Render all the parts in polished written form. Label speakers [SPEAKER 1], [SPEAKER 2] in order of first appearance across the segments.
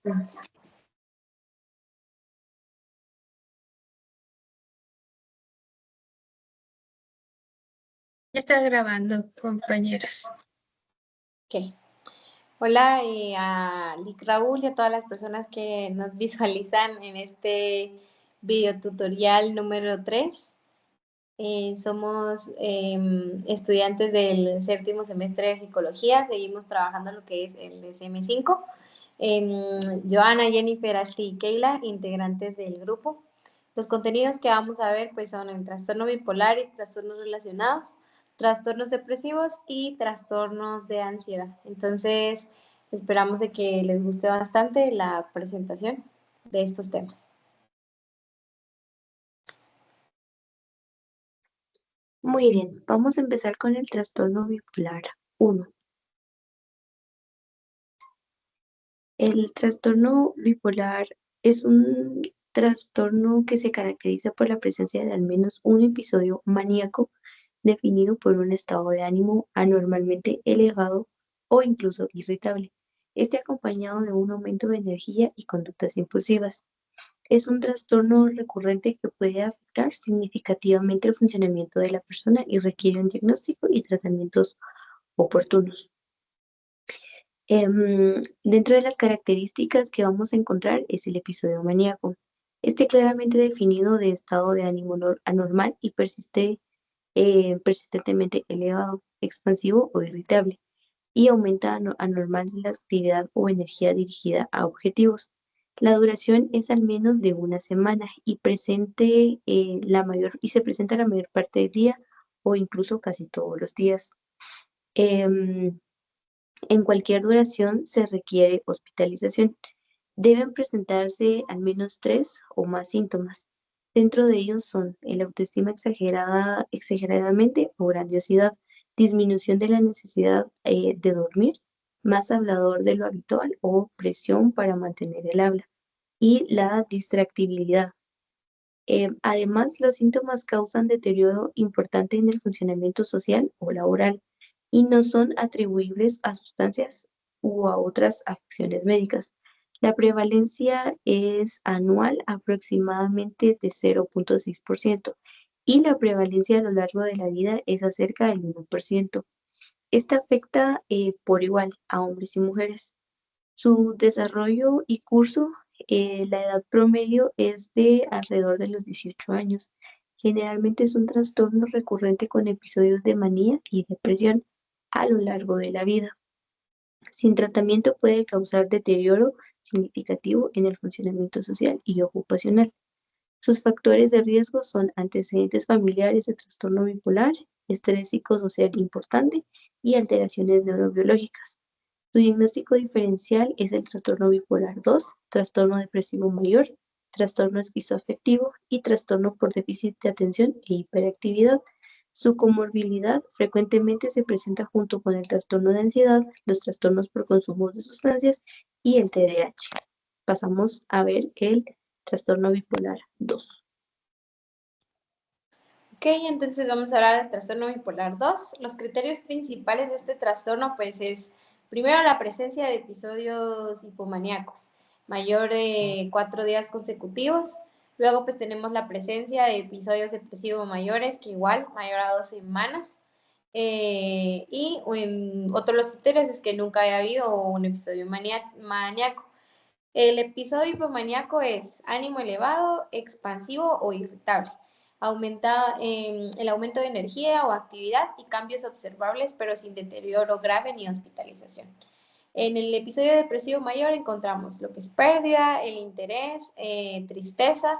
[SPEAKER 1] Ya está grabando, compañeros.
[SPEAKER 2] Ok. Hola a Lic Raúl y a todas las personas que nos visualizan en este video tutorial número 3. Somos estudiantes del séptimo semestre de Psicología. Seguimos trabajando lo que es el DSM-5. Joana, Jennifer, Ashley y Keila, integrantes del grupo. Los contenidos que vamos a ver pues son el trastorno bipolar y trastornos relacionados, trastornos depresivos y trastornos de ansiedad. Entonces, esperamos de que les guste bastante la presentación de estos temas.
[SPEAKER 3] Muy bien, vamos a empezar con el trastorno bipolar 1. El trastorno bipolar es un trastorno que se caracteriza por la presencia de al menos un episodio maníaco definido por un estado de ánimo anormalmente elevado o incluso irritable, acompañado de un aumento de energía y conductas impulsivas. Es un trastorno recurrente que puede afectar significativamente el funcionamiento de la persona y requiere un diagnóstico y tratamientos oportunos. Dentro de las características que vamos a encontrar es el episodio maníaco. Claramente definido de estado de ánimo anormal y persistentemente elevado, expansivo o irritable, y aumenta anormal la actividad o energía dirigida a objetivos. La duración es al menos de una semana y se presenta la mayor parte del día o incluso casi todos los días. En cualquier duración se requiere hospitalización. Deben presentarse al menos 3 o más síntomas. Dentro de ellos son el autoestima exageradamente o grandiosidad, disminución de la necesidad de dormir, más hablador de lo habitual o presión para mantener el habla, y la distractibilidad. Además, los síntomas causan deterioro importante en el funcionamiento social o laboral y no son atribuibles a sustancias u a otras afecciones médicas. La prevalencia es anual aproximadamente de 0.6% y la prevalencia a lo largo de la vida es acerca del 1%. Esta afecta por igual a hombres y mujeres. Su desarrollo y curso, la edad promedio es de alrededor de los 18 años. Generalmente es un trastorno recurrente con episodios de manía y depresión a lo largo de la vida. Sin tratamiento puede causar deterioro significativo en el funcionamiento social y ocupacional. Sus factores de riesgo son antecedentes familiares de trastorno bipolar, estrés psicosocial importante y alteraciones neurobiológicas. Su diagnóstico diferencial es el trastorno bipolar 2, trastorno depresivo mayor, trastorno esquizoafectivo y trastorno por déficit de atención e hiperactividad. Su comorbilidad frecuentemente se presenta junto con el trastorno de ansiedad, los trastornos por consumo de sustancias y el TDAH. Pasamos a ver el trastorno bipolar 2.
[SPEAKER 2] Ok, entonces vamos a hablar del trastorno bipolar 2. Los criterios principales de este trastorno pues es primero la presencia de episodios hipomaníacos, mayor de 4 días consecutivos. Luego pues tenemos la presencia de episodios depresivos mayores, que igual, mayor a 2 semanas. Y otro de los criterios es que nunca haya habido un episodio maníaco. El episodio hipomaníaco es ánimo elevado, expansivo o irritable. Aumenta el aumento de energía o actividad y cambios observables, pero sin deterioro grave ni hospitalización. En el episodio depresivo mayor encontramos lo que es pérdida, el interés, tristeza,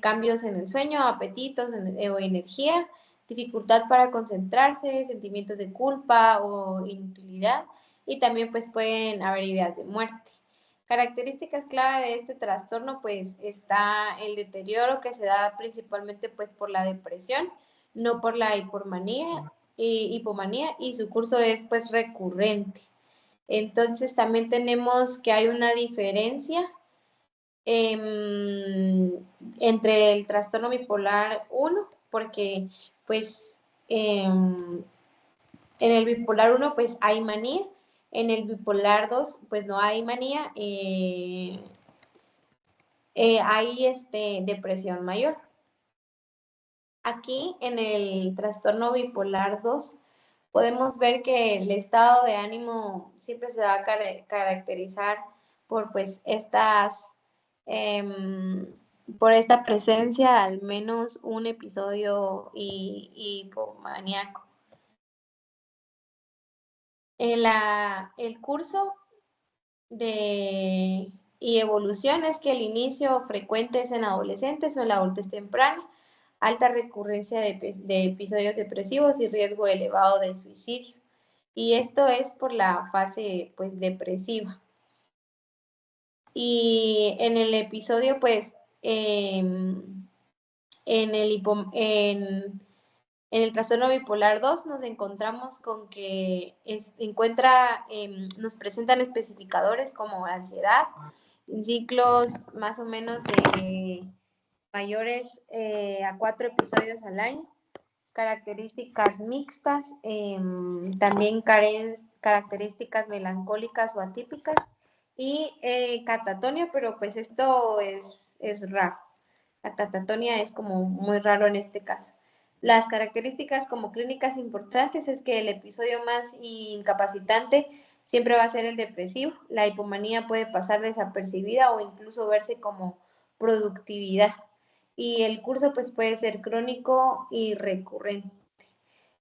[SPEAKER 2] cambios en el sueño, apetitos o energía, dificultad para concentrarse, sentimientos de culpa o inutilidad, y también pues pueden haber ideas de muerte. Características clave de este trastorno pues está el deterioro que se da principalmente pues por la depresión, no por la hipomanía, y su curso es pues recurrente. Entonces también tenemos que hay una diferencia entre el trastorno bipolar 1, porque pues en el bipolar 1 pues hay manía En el bipolar 2, pues no hay manía, hay depresión mayor. Aquí en el trastorno bipolar 2 podemos ver que el estado de ánimo siempre se va a caracterizar por pues por esta presencia al menos un episodio hipomaníaco. El curso y evolución es que el inicio frecuente es en adolescentes o en la adultez temprana, alta recurrencia de episodios depresivos y riesgo elevado de suicidio. Y esto es por la fase pues depresiva. Y en el episodio pues en el trastorno bipolar 2 nos encontramos con que nos presentan especificadores como ansiedad, ciclos más o menos de mayores a 4 episodios al año, características mixtas, también características melancólicas o atípicas y catatonia, pero pues esto es raro. La catatonia es como muy raro en este caso. Las características como clínicas importantes es que el episodio más incapacitante siempre va a ser el depresivo. La hipomanía puede pasar desapercibida o incluso verse como productividad. Y el curso pues puede ser crónico y recurrente.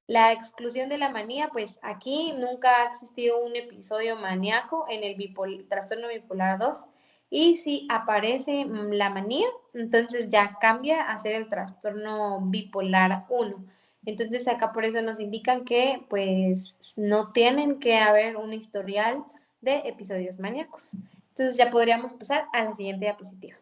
[SPEAKER 2] La exclusión de la manía, pues aquí nunca ha existido un episodio maníaco en el trastorno bipolar 2 y si aparece la manía, entonces ya cambia a ser el trastorno bipolar 1. Entonces acá por eso nos indican que pues no tienen que haber un historial de episodios maníacos. Entonces ya podríamos pasar a la siguiente diapositiva.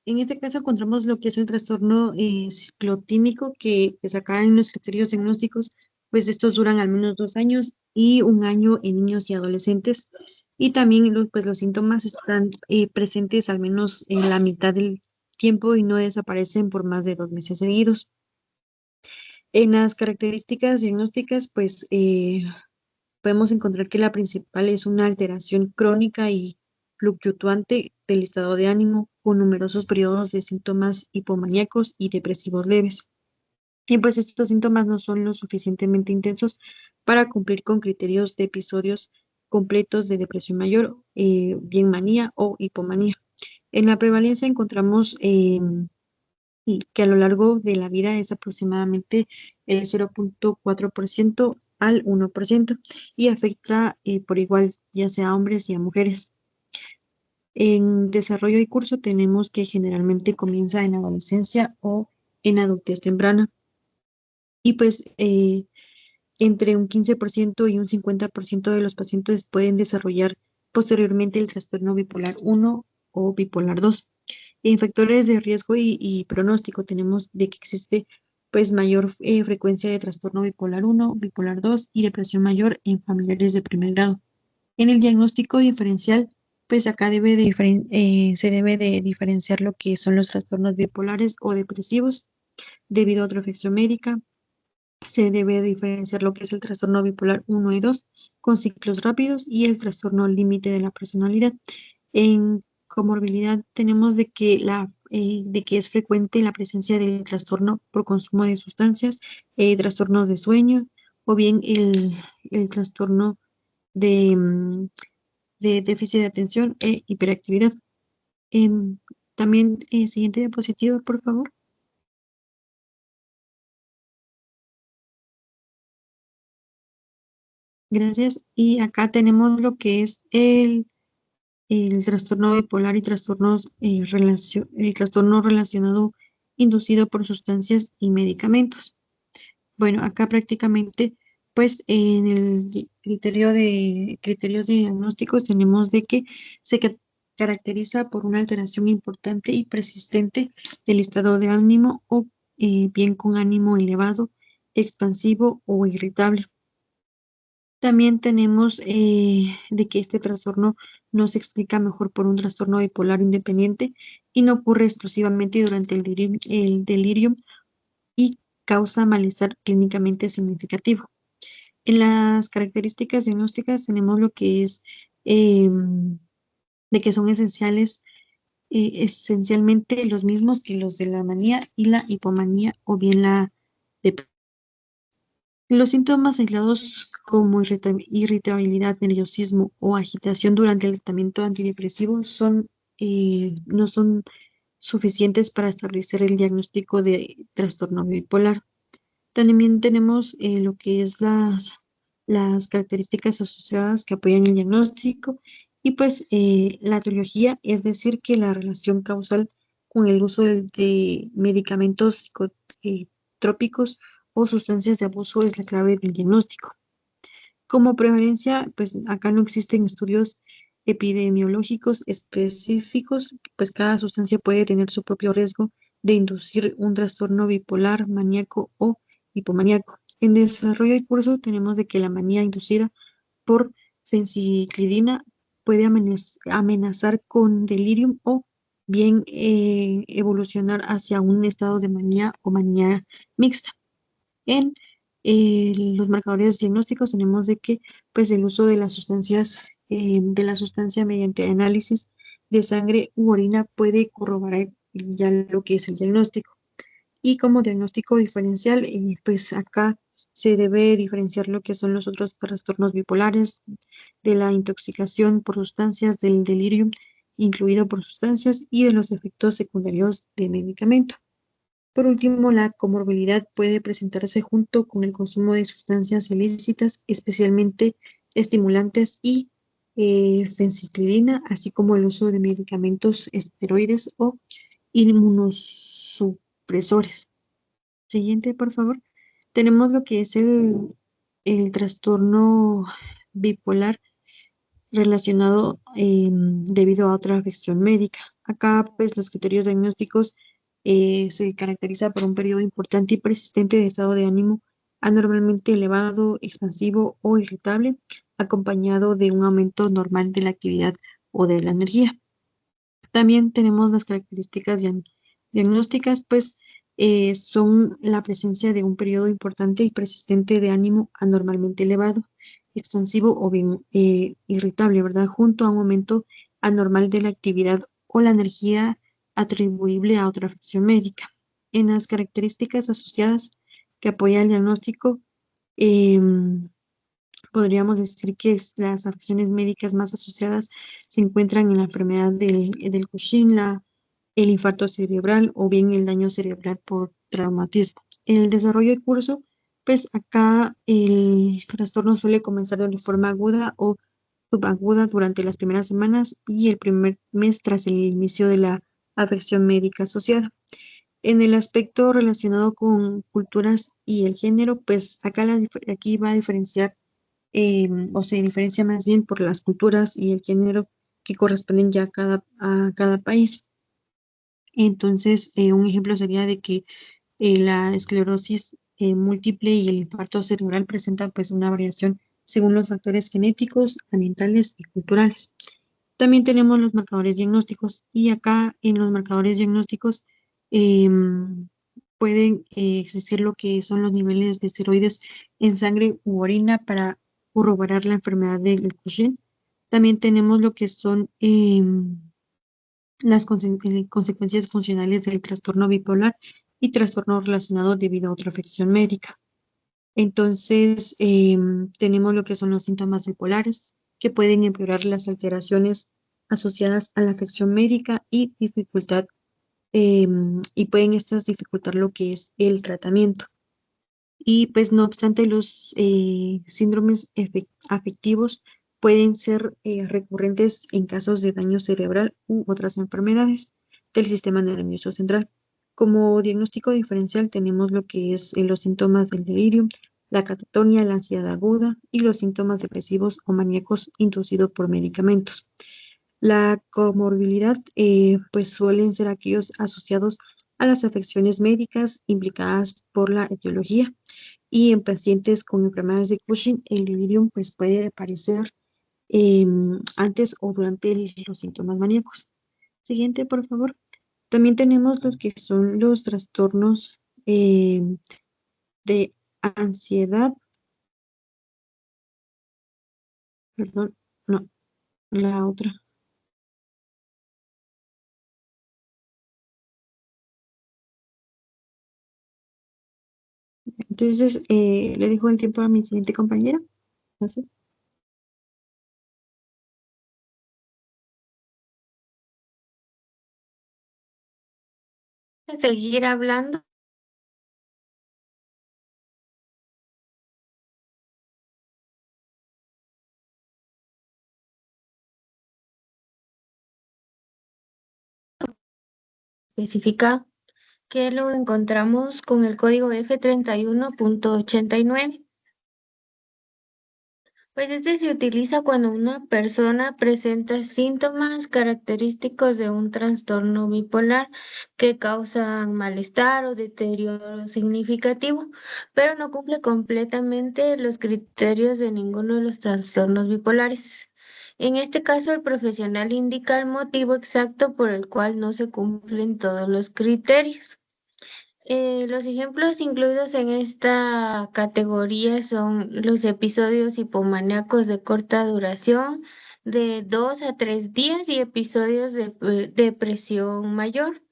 [SPEAKER 4] En este caso encontramos lo que es el trastorno ciclotímico, que pues acá en los criterios diagnósticos, pues estos duran al menos 2 años y 1 año en niños y adolescentes. Y también pues los síntomas están presentes al menos en la mitad del tiempo y no desaparecen por más de 2 meses seguidos. En las características diagnósticas, pues podemos encontrar que la principal es una alteración crónica y fluctuante del estado de ánimo, con numerosos periodos de síntomas hipomaníacos y depresivos leves. Y pues estos síntomas no son lo suficientemente intensos para cumplir con criterios de episodios completos de depresión mayor, bien manía o hipomanía. En la prevalencia encontramos que a lo largo de la vida es aproximadamente el 0.4% al 1% y afecta por igual ya sea a hombres y a mujeres. En desarrollo y curso tenemos que generalmente comienza en adolescencia o en adultez temprana y pues entre un 15% y un 50% de los pacientes pueden desarrollar posteriormente el trastorno bipolar 1 o bipolar 2. En factores de riesgo y pronóstico tenemos de que existe pues mayor frecuencia de trastorno bipolar 1, bipolar 2 y depresión mayor en familiares de primer grado. En el diagnóstico diferencial, pues acá se debe de diferenciar lo que son los trastornos bipolares o depresivos debido a otra afección médica. Se debe diferenciar lo que es el trastorno bipolar 1 y 2 con ciclos rápidos y el trastorno límite de la personalidad. En comorbilidad tenemos de que es frecuente la presencia del trastorno por consumo de sustancias, trastornos de sueño o bien el trastorno de déficit de atención e hiperactividad. Em, También, siguiente diapositiva, por favor. Gracias. Y acá tenemos lo que es el trastorno bipolar y el trastorno relacionado inducido por sustancias y medicamentos. Bueno, acá prácticamente, pues en el criterios de diagnósticos tenemos de que se caracteriza por una alteración importante y persistente del estado de ánimo o bien con ánimo elevado, expansivo o irritable. También tenemos de que este trastorno no se explica mejor por un trastorno bipolar independiente y no ocurre exclusivamente durante el delirio y causa malestar clínicamente significativo. En las características diagnósticas tenemos lo que es de que son esencialmente los mismos que los de la manía y la hipomanía o bien la depresión. Los síntomas aislados como irritabilidad, nerviosismo o agitación durante el tratamiento antidepresivo no son suficientes para establecer el diagnóstico de trastorno bipolar. También tenemos lo que es las características asociadas que apoyan el diagnóstico y pues la etiología, es decir, que la relación causal con el uso de medicamentos psicotrópicos o sustancias de abuso es la clave del diagnóstico. Como preferencia, pues acá no existen estudios epidemiológicos específicos, pues cada sustancia puede tener su propio riesgo de inducir un trastorno bipolar, maníaco o hipomaníaco. En desarrollo y curso tenemos de que la manía inducida por fenciclidina puede amenazar con delirium o bien evolucionar hacia un estado de manía o manía mixta. En los marcadores diagnósticos tenemos de que pues el uso de las sustancias de la sustancia mediante análisis de sangre u orina puede corroborar ya lo que es el diagnóstico. Y como diagnóstico diferencial, pues acá se debe diferenciar lo que son los otros trastornos bipolares, de la intoxicación por sustancias, del delirium incluido por sustancias y de los efectos secundarios de medicamento. Por último, la comorbilidad puede presentarse junto con el consumo de sustancias ilícitas, especialmente estimulantes y fenciclidina, así como el uso de medicamentos esteroides o inmunosupresores. Siguiente, por favor. Tenemos lo que es el trastorno bipolar relacionado debido a otra afección médica. Acá, pues, los criterios diagnósticos se caracteriza por un periodo importante y persistente de estado de ánimo anormalmente elevado, expansivo o irritable, acompañado de un aumento normal de la actividad o de la energía. También tenemos las características diagnósticas, pues son la presencia de un periodo importante y persistente de ánimo anormalmente elevado, expansivo o bien irritable, ¿verdad? Junto a un aumento anormal de la actividad o la energía atribuible a otra afección médica. En las características asociadas que apoya el diagnóstico, podríamos decir que las afecciones médicas más asociadas se encuentran en la enfermedad del Cushing, el infarto cerebral o bien el daño cerebral por traumatismo. En el desarrollo y curso, pues acá el trastorno suele comenzar de forma aguda o subaguda durante las primeras semanas y el primer mes tras el inicio de la afección médica asociada. En el aspecto relacionado con culturas y el género, pues acá aquí va a diferenciar o se diferencia más bien por las culturas y el género que corresponden ya a cada país. Entonces, un ejemplo sería de que la esclerosis múltiple y el infarto cerebral presentan pues una variación según los factores genéticos, ambientales y culturales. También tenemos los marcadores diagnósticos y acá en los marcadores diagnósticos pueden existir lo que son los niveles de esteroides en sangre u orina para corroborar la enfermedad de Cushing. También tenemos lo que son las consecuencias funcionales del trastorno bipolar y trastorno relacionado debido a otra afección médica. Entonces, tenemos lo que son los síntomas bipolares, que pueden empeorar las alteraciones asociadas a la afección médica y dificultad, y pueden estas dificultar lo que es el tratamiento. Y pues no obstante, los síndromes afectivos pueden ser recurrentes en casos de daño cerebral u otras enfermedades del sistema nervioso central. Como diagnóstico diferencial tenemos lo que es los síntomas del delirium, la catatonia, la ansiedad aguda y los síntomas depresivos o maníacos inducidos por medicamentos. La comorbilidad pues suelen ser aquellos asociados a las afecciones médicas implicadas por la etiología y en pacientes con enfermedades de Cushing el delirium pues puede aparecer antes o durante los síntomas maníacos. Siguiente, por favor. También tenemos los que son los trastornos de ansiedad, perdón, no, la otra. Entonces, le dejo el tiempo a mi siguiente compañera. Gracias.
[SPEAKER 1] Seguir hablando. Especificado, que lo encontramos con el código F31.89. Pues este se utiliza cuando una persona presenta síntomas característicos de un trastorno bipolar que causan malestar o deterioro significativo, pero no cumple completamente los criterios de ninguno de los trastornos bipolares. En este caso, el profesional indica el motivo exacto por el cual no se cumplen todos los criterios. Los ejemplos incluidos en esta categoría son los episodios hipomaníacos de corta duración, de 2 a 3 días, y episodios de depresión mayor.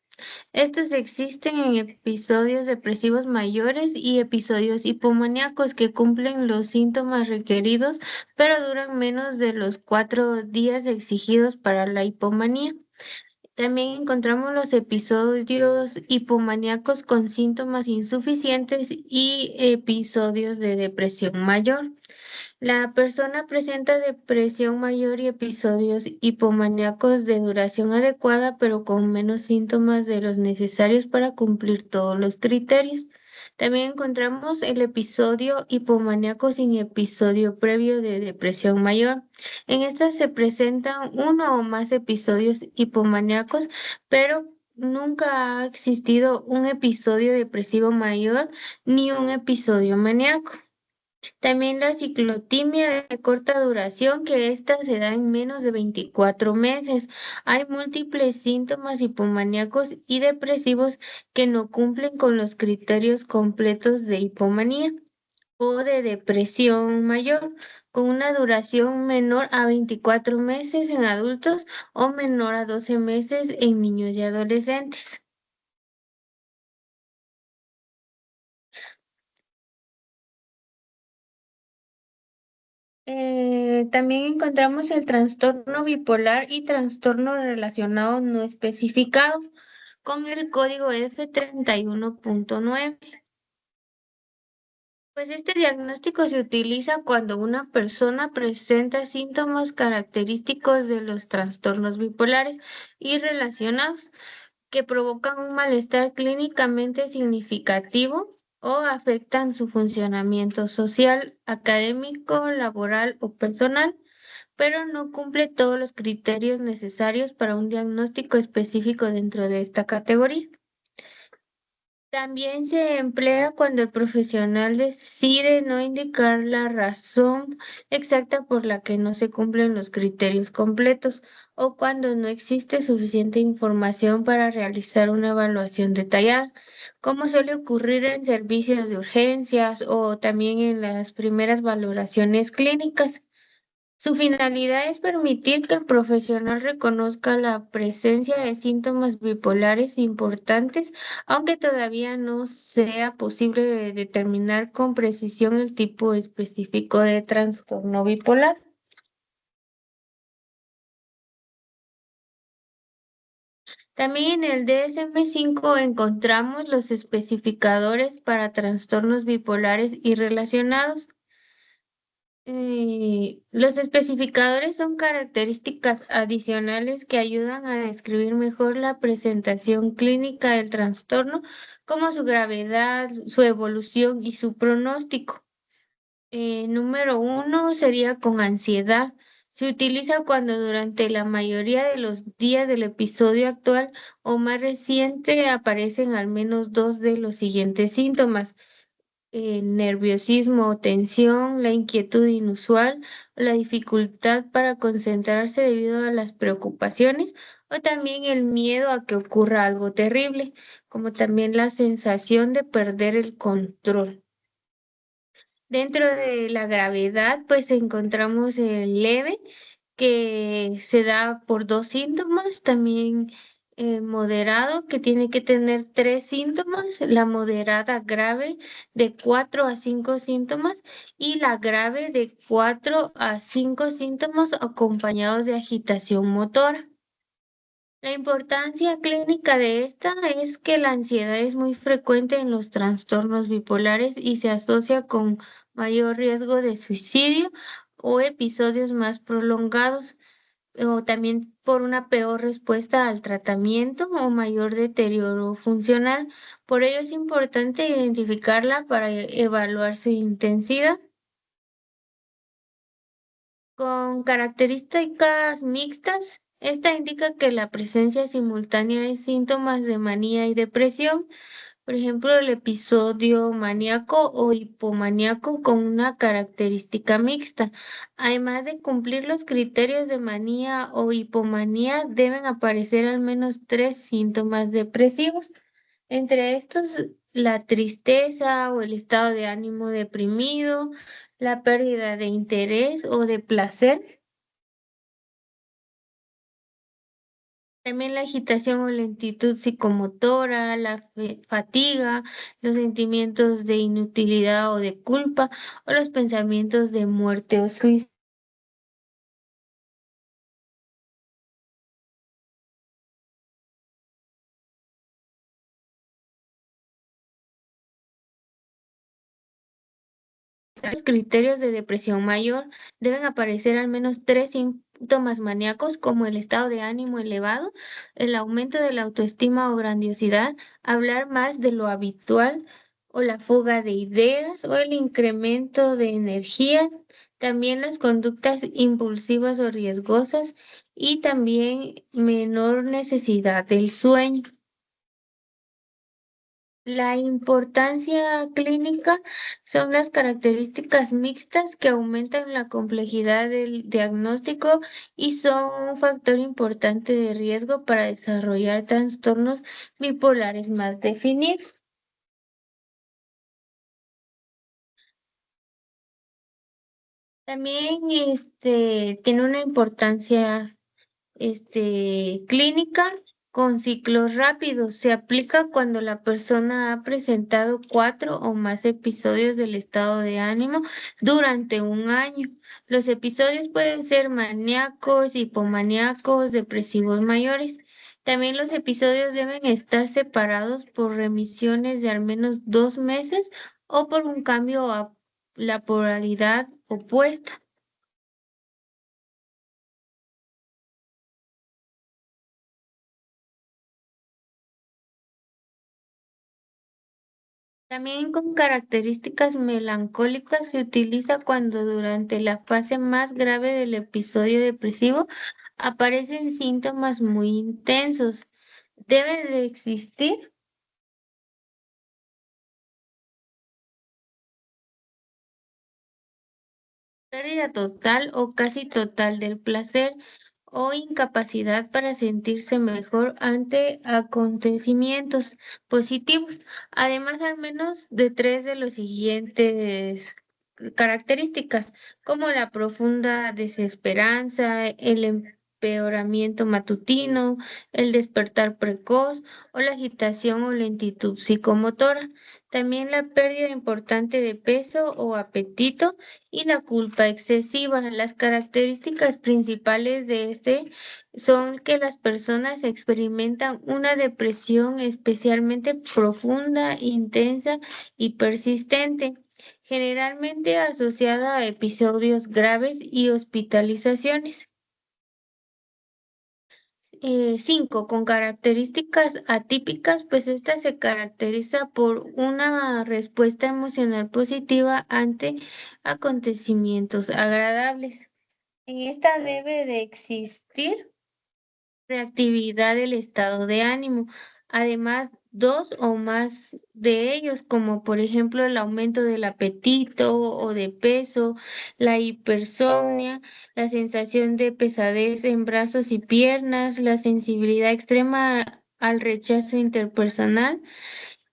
[SPEAKER 1] Estos existen en episodios depresivos mayores y episodios hipomaníacos que cumplen los síntomas requeridos, pero duran menos de los 4 días exigidos para la hipomanía. También encontramos los episodios hipomaníacos con síntomas insuficientes y episodios de depresión mayor. La persona presenta depresión mayor y episodios hipomaníacos de duración adecuada, pero con menos síntomas de los necesarios para cumplir todos los criterios. También encontramos el episodio hipomaníaco sin episodio previo de depresión mayor. En estas se presentan uno o más episodios hipomaníacos, pero nunca ha existido un episodio depresivo mayor ni un episodio maníaco. También la ciclotimia de corta duración, que esta se da en menos de 24 meses. Hay múltiples síntomas hipomaníacos y depresivos que no cumplen con los criterios completos de hipomanía o de depresión mayor, con una duración menor a 24 meses en adultos o menor a 12 meses en niños y adolescentes. También encontramos el trastorno bipolar y trastorno relacionado no especificado con el código F31.9. Pues este diagnóstico se utiliza cuando una persona presenta síntomas característicos de los trastornos bipolares y relacionados que provocan un malestar clínicamente significativo o afectan su funcionamiento social, académico, laboral o personal, pero no cumple todos los criterios necesarios para un diagnóstico específico dentro de esta categoría. También se emplea cuando el profesional decide no indicar la razón exacta por la que no se cumplen los criterios completos o cuando no existe suficiente información para realizar una evaluación detallada, como suele ocurrir en servicios de urgencias o también en las primeras valoraciones clínicas. Su finalidad es permitir que el profesional reconozca la presencia de síntomas bipolares importantes, aunque todavía no sea posible determinar con precisión el tipo específico de trastorno bipolar. También en el DSM-5 encontramos los especificadores para trastornos bipolares y relacionados. Los especificadores son características adicionales que ayudan a describir mejor la presentación clínica del trastorno, como su gravedad, su evolución y su pronóstico. Número 1 sería con ansiedad. Se utiliza cuando durante la mayoría de los días del episodio actual o más reciente aparecen al menos dos de los siguientes síntomas: nerviosismo o tensión, la inquietud inusual, la dificultad para concentrarse debido a las preocupaciones o también el miedo a que ocurra algo terrible, como también la sensación de perder el control. Dentro de la gravedad, pues encontramos el leve, que se da por dos síntomas, también moderado, que tiene que tener tres síntomas, la moderada grave de 4 a 5 síntomas y la grave de 4 a 5 síntomas acompañados de agitación motora. La importancia clínica de esta es que la ansiedad es muy frecuente en los trastornos bipolares y se asocia con mayor riesgo de suicidio o episodios más prolongados, o también por una peor respuesta al tratamiento o mayor deterioro funcional. Por ello es importante identificarla para evaluar su intensidad. Con características mixtas, esta indica que la presencia simultánea de síntomas de manía y depresión, por ejemplo, el episodio maníaco o hipomaníaco con una característica mixta. Además de cumplir los criterios de manía o hipomanía, deben aparecer al menos tres síntomas depresivos. Entre estos, la tristeza o el estado de ánimo deprimido, la pérdida de interés o de placer, también la agitación o lentitud psicomotora, la fatiga, los sentimientos de inutilidad o de culpa o los pensamientos de muerte o suicidio. Los criterios de depresión mayor deben aparecer al menos tres síntomas maníacos como el estado de ánimo elevado, el aumento de la autoestima o grandiosidad, hablar más de lo habitual o la fuga de ideas o el incremento de energía, también las conductas impulsivas o riesgosas y también menor necesidad del sueño. La importancia clínica son las características mixtas que aumentan la complejidad del diagnóstico y son un factor importante de riesgo para desarrollar trastornos bipolares más definidos. También tiene una importancia clínica con ciclos rápidos. Se aplica cuando la persona ha presentado 4 o más episodios del estado de ánimo durante un año. Los episodios pueden ser maníacos, hipomaníacos, depresivos mayores. También los episodios deben estar separados por remisiones de al menos 2 meses o por un cambio a la polaridad opuesta. También con características melancólicas se utiliza cuando durante la fase más grave del episodio depresivo aparecen síntomas muy intensos. Debe de existir pérdida total o casi total del placer o incapacidad para sentirse mejor ante acontecimientos positivos. Además, al menos de tres de los siguientes características, como la profunda desesperanza, el empeoramiento matutino, el despertar precoz o la agitación o lentitud psicomotora. También la pérdida importante de peso o apetito y la culpa excesiva. Las características principales de son que las personas experimentan una depresión especialmente profunda, intensa y persistente, generalmente asociada a episodios graves y hospitalizaciones. 5, con características atípicas, pues esta se caracteriza por una respuesta emocional positiva ante acontecimientos agradables. En esta debe de existir reactividad del estado de ánimo, además dos o más de ellos, como por ejemplo el aumento del apetito o de peso, la hipersomnia, la sensación de pesadez en brazos y piernas, la sensibilidad extrema al rechazo interpersonal.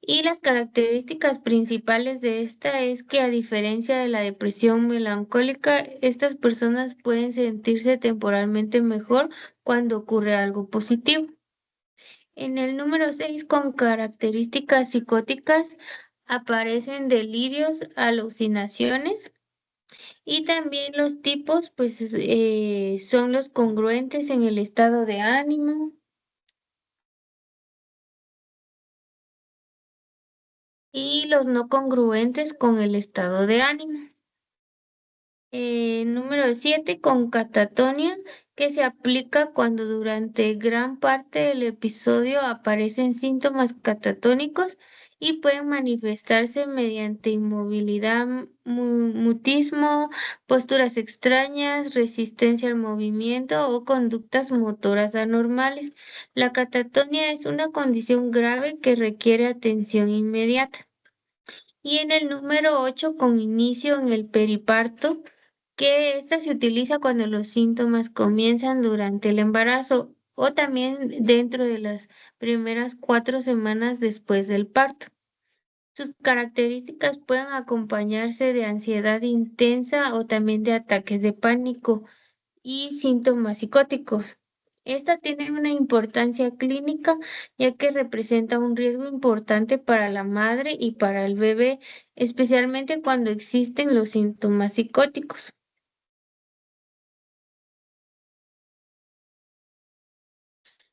[SPEAKER 1] Y las características principales de esta es que a diferencia de la depresión melancólica, estas personas pueden sentirse temporalmente mejor cuando ocurre algo positivo. En el número 6, con características psicóticas, aparecen delirios, alucinaciones y también los tipos, pues son los congruentes en el estado de ánimo y los no congruentes con el estado de ánimo. Número 7, con catatonia, que se aplica cuando durante gran parte del episodio aparecen síntomas catatónicos y pueden manifestarse mediante inmovilidad, mutismo, posturas extrañas, resistencia al movimiento o conductas motoras anormales. La catatonia es una condición grave que requiere atención inmediata. Y en el número 8, con inicio en el periparto, que esta se utiliza cuando los síntomas comienzan durante el embarazo o también dentro de las primeras 4 semanas después del parto. Sus características pueden acompañarse de ansiedad intensa o también de ataques de pánico y síntomas psicóticos. Esta tiene una importancia clínica ya que representa un riesgo importante para la madre y para el bebé, especialmente cuando existen los síntomas psicóticos.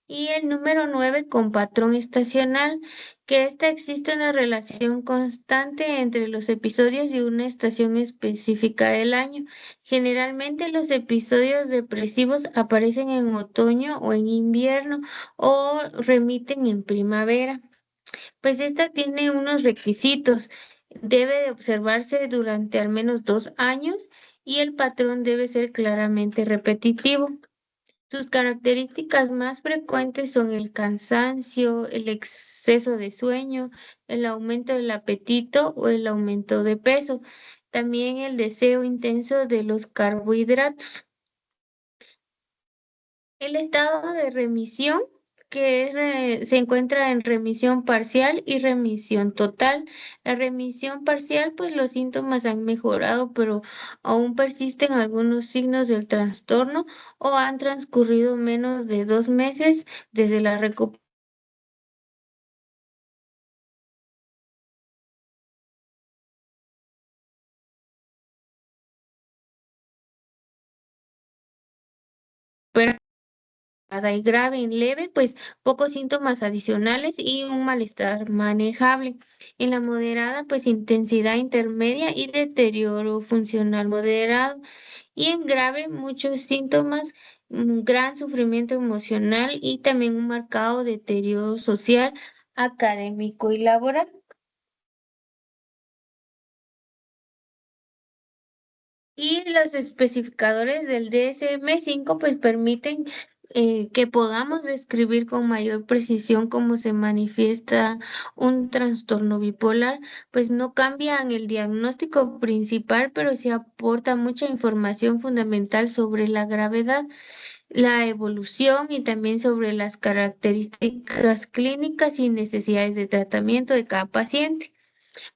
[SPEAKER 1] Y el número 9, con patrón estacional, que esta existe una relación constante entre los episodios y una estación específica del año. Generalmente los episodios depresivos aparecen en otoño o en invierno o remiten en primavera. Pues esta tiene unos requisitos. Debe de observarse durante al menos 2 años y el patrón debe ser claramente repetitivo. Sus características más frecuentes son el cansancio, el exceso de sueño, el aumento del apetito o el aumento de peso. También el deseo intenso de los carbohidratos. El estado de remisión, que se encuentra en remisión parcial y remisión total. La remisión parcial, pues los síntomas han mejorado, pero aún persisten algunos signos del trastorno o han transcurrido menos de 2 meses desde la recuperación. Y grave en leve, pues pocos síntomas adicionales y un malestar manejable. En la moderada, pues intensidad intermedia y deterioro funcional moderado. Y en grave, muchos síntomas, gran sufrimiento emocional y también un marcado deterioro social, académico y laboral. Y los especificadores del DSM-5 pues permiten que podamos describir con mayor precisión cómo se manifiesta un trastorno bipolar, pues no cambian el diagnóstico principal, pero sí aporta mucha información fundamental sobre la gravedad, la evolución y también sobre las características clínicas y necesidades de tratamiento de cada paciente.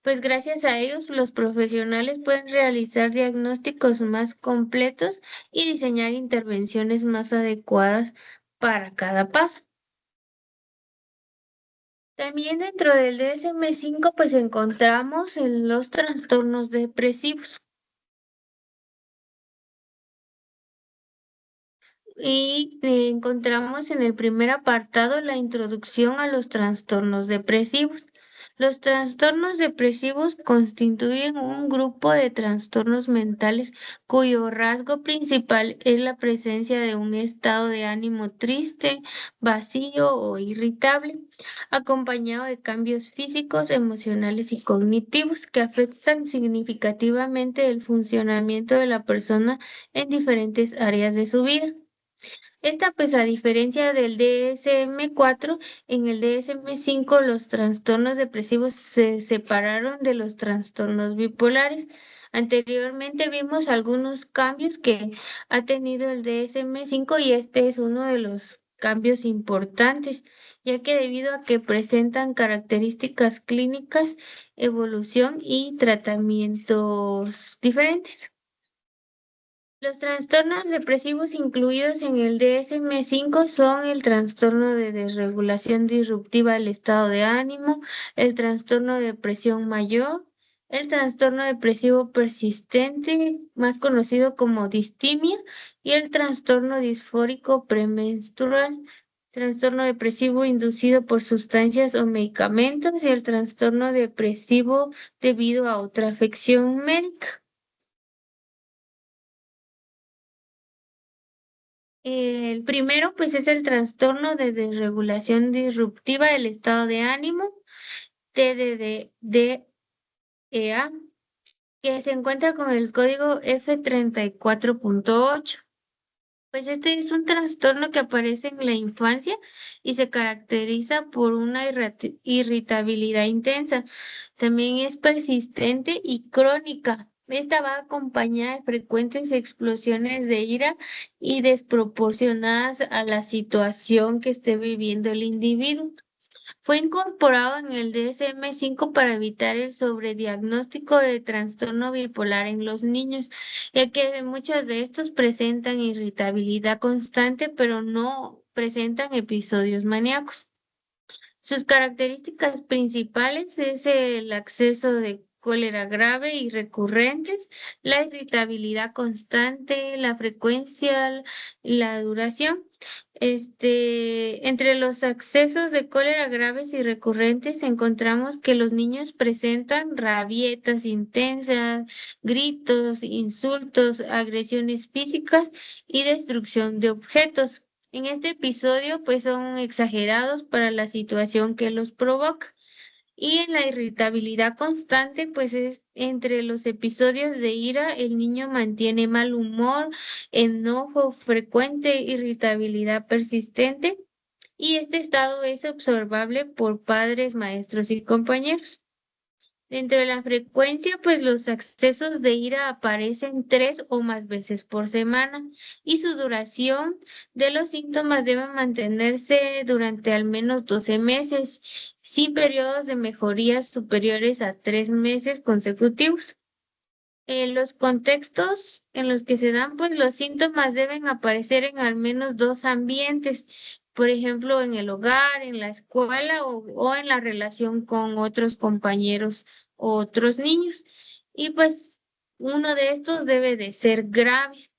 [SPEAKER 1] Pues gracias a ellos, los profesionales pueden realizar diagnósticos más completos y diseñar intervenciones más adecuadas para cada paso. También dentro del DSM-5 pues encontramos en los trastornos depresivos. Y encontramos en el primer apartado la introducción a los trastornos depresivos. Los trastornos depresivos constituyen un grupo de trastornos mentales cuyo rasgo principal es la presencia de un estado de ánimo triste, vacío o irritable, acompañado de cambios físicos, emocionales y cognitivos que afectan significativamente el funcionamiento de la persona en diferentes áreas de su vida. Esta, pues a diferencia del DSM-4, en el DSM-5 los trastornos depresivos se separaron de los trastornos bipolares. Anteriormente vimos algunos cambios que ha tenido el DSM-5 y este es uno de los cambios importantes, ya que debido a que presentan características clínicas, evolución y tratamientos diferentes. Los trastornos depresivos incluidos en el DSM-5 son el trastorno de desregulación disruptiva del estado de ánimo, el trastorno de depresión mayor, el trastorno depresivo persistente, más conocido como distimia, y el trastorno disfórico premenstrual, trastorno depresivo inducido por sustancias o medicamentos y el trastorno depresivo debido a otra afección médica. El primero, pues, es el trastorno de desregulación disruptiva del estado de ánimo, TDDEA, que se encuentra con el código F34.8. Pues este es un trastorno que aparece en la infancia y se caracteriza por una irritabilidad intensa. También es persistente y crónica. Esta va acompañada de frecuentes explosiones de ira y desproporcionadas a la situación que esté viviendo el individuo. Fue incorporado en el DSM-5 para evitar el sobrediagnóstico de trastorno bipolar en los niños, ya que muchos de estos presentan irritabilidad constante, pero no presentan episodios maníacos. Sus características principales es el acceso de cólera grave y recurrentes, la irritabilidad constante, la frecuencia, la duración. Entre los accesos de cólera graves y recurrentes encontramos que los niños presentan rabietas intensas, gritos, insultos, agresiones físicas y destrucción de objetos. En este episodio, pues son exagerados para la situación que los provoca. Y en la irritabilidad constante, pues es entre los episodios de ira, el niño mantiene mal humor, enojo frecuente, irritabilidad persistente, y este estado es observable por padres, maestros y compañeros. Dentro de la frecuencia, pues los accesos de ira aparecen 3 o más veces por semana y su duración de los síntomas debe mantenerse durante al menos 12 meses, sin periodos de mejorías superiores a 3 meses consecutivos. En los contextos en los que se dan, pues los síntomas deben aparecer en al menos 2 ambientes, por ejemplo, en el hogar, en la escuela o en la relación con otros compañeros o otros niños. Y pues uno de estos debe de ser grave.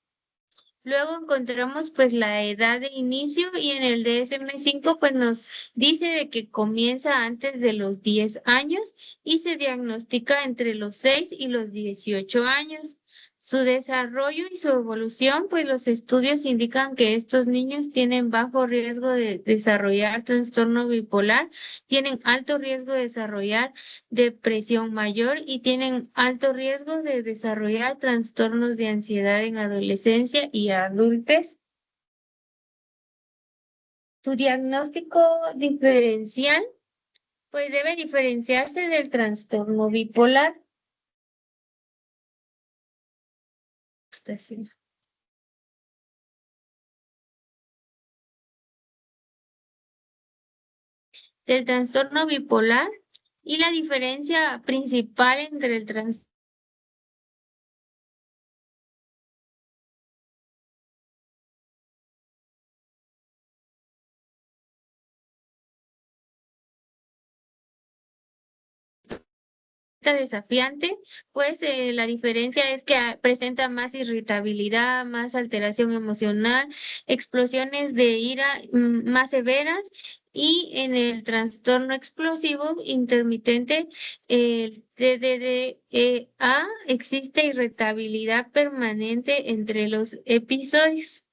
[SPEAKER 1] Luego encontramos pues la edad de inicio y en el DSM-5 pues nos dice de que comienza antes de los 10 años y se diagnostica entre los 6 y los 18 años. Su desarrollo y su evolución, pues los estudios indican que estos niños tienen bajo riesgo de desarrollar trastorno bipolar, tienen alto riesgo de desarrollar depresión mayor y tienen alto riesgo de desarrollar trastornos de ansiedad en adolescencia y adultez. Su diagnóstico diferencial, pues debe diferenciarse del trastorno bipolar. Del trastorno bipolar y la diferencia principal entre el trastorno desafiante, pues la diferencia es que presenta más irritabilidad, más alteración emocional, explosiones de ira más severas y en el trastorno explosivo intermitente, el TDDEA, existe irritabilidad permanente entre los episodios.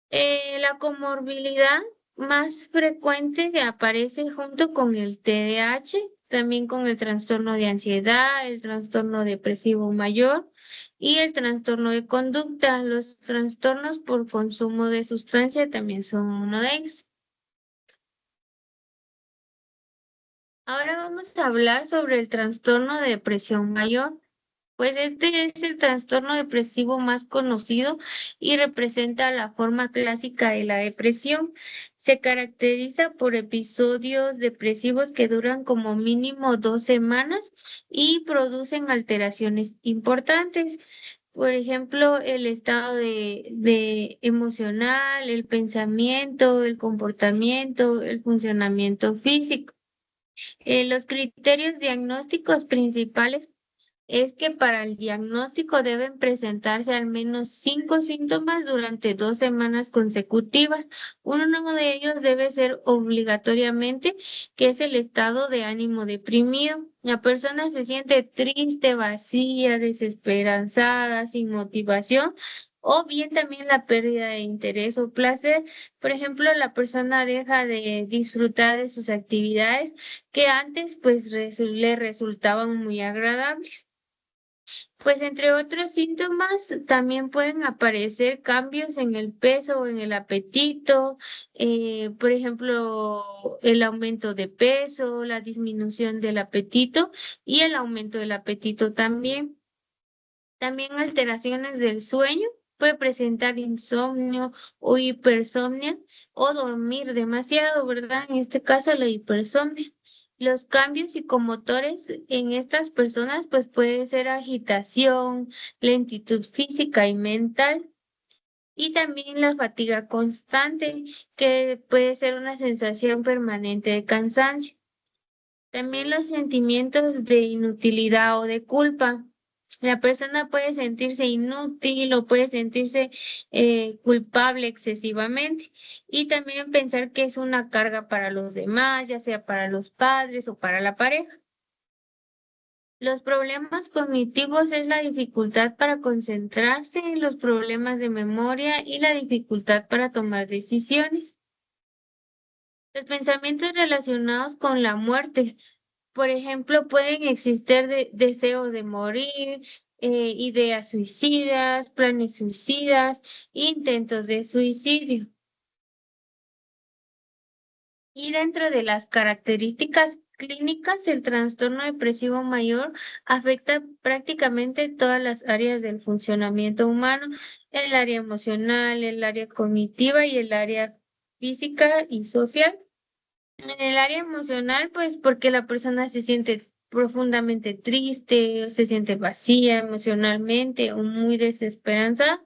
[SPEAKER 1] La comorbilidad más frecuente que aparece junto con el TDAH, también con el trastorno de ansiedad, el trastorno depresivo mayor y el trastorno de conducta. Los trastornos por consumo de sustancia también son uno de ellos. Ahora vamos a hablar sobre el trastorno de depresión mayor. Pues este es el trastorno depresivo más conocido y representa la forma clásica de la depresión. Se caracteriza por episodios depresivos que duran como mínimo 2 semanas y producen alteraciones importantes. Por ejemplo, el estado de emocional, el pensamiento, el comportamiento, el funcionamiento físico. Los criterios diagnósticos principales es que para el diagnóstico deben presentarse al menos 5 síntomas durante 2 semanas consecutivas. Uno de ellos debe ser obligatoriamente, que es el estado de ánimo deprimido. La persona se siente triste, vacía, desesperanzada, sin motivación, o bien también la pérdida de interés o placer. Por ejemplo, la persona deja de disfrutar de sus actividades que antes pues le resultaban muy agradables. Pues entre otros síntomas también pueden aparecer cambios en el peso o en el apetito, por ejemplo, el aumento de peso, la disminución del apetito y el aumento del apetito también. También alteraciones del sueño, puede presentar insomnio o hipersomnia o dormir demasiado, ¿verdad? En este caso, la hipersomnia. Los cambios psicomotores en estas personas, pues puede ser agitación, lentitud física y mental. Y también la fatiga constante, que puede ser una sensación permanente de cansancio. También los sentimientos de inutilidad o de culpa. La persona puede sentirse inútil o puede sentirse culpable excesivamente y también pensar que es una carga para los demás, ya sea para los padres o para la pareja. Los problemas cognitivos es la dificultad para concentrarse, los problemas de memoria y la dificultad para tomar decisiones. Los pensamientos relacionados con la muerte. Por ejemplo, pueden existir deseos de morir, ideas suicidas, planes suicidas, intentos de suicidio. Y dentro de las características clínicas, el trastorno depresivo mayor afecta prácticamente todas las áreas del funcionamiento humano, el área emocional, el área cognitiva y el área física y social. En el área emocional, pues porque la persona se siente profundamente triste, o se siente vacía emocionalmente o muy desesperanzada.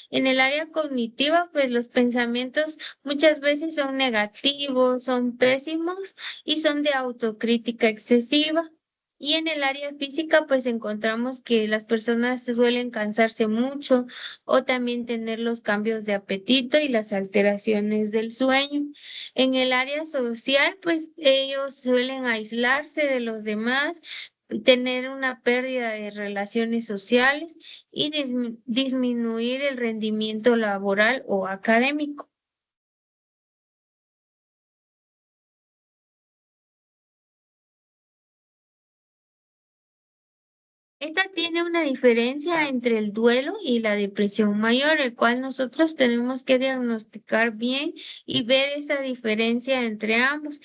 [SPEAKER 1] En el área cognitiva, pues los pensamientos muchas veces son negativos, son pésimos y son de autocrítica excesiva. Y en el área física, pues encontramos que las personas suelen cansarse mucho o también tener los cambios de apetito y las alteraciones del sueño. En el área social, pues ellos suelen aislarse de los demás, tener una pérdida de relaciones sociales y disminuir el rendimiento laboral o académico. Esta tiene una diferencia entre el duelo y la depresión mayor, el cual nosotros tenemos que diagnosticar bien y ver esa diferencia entre ambos.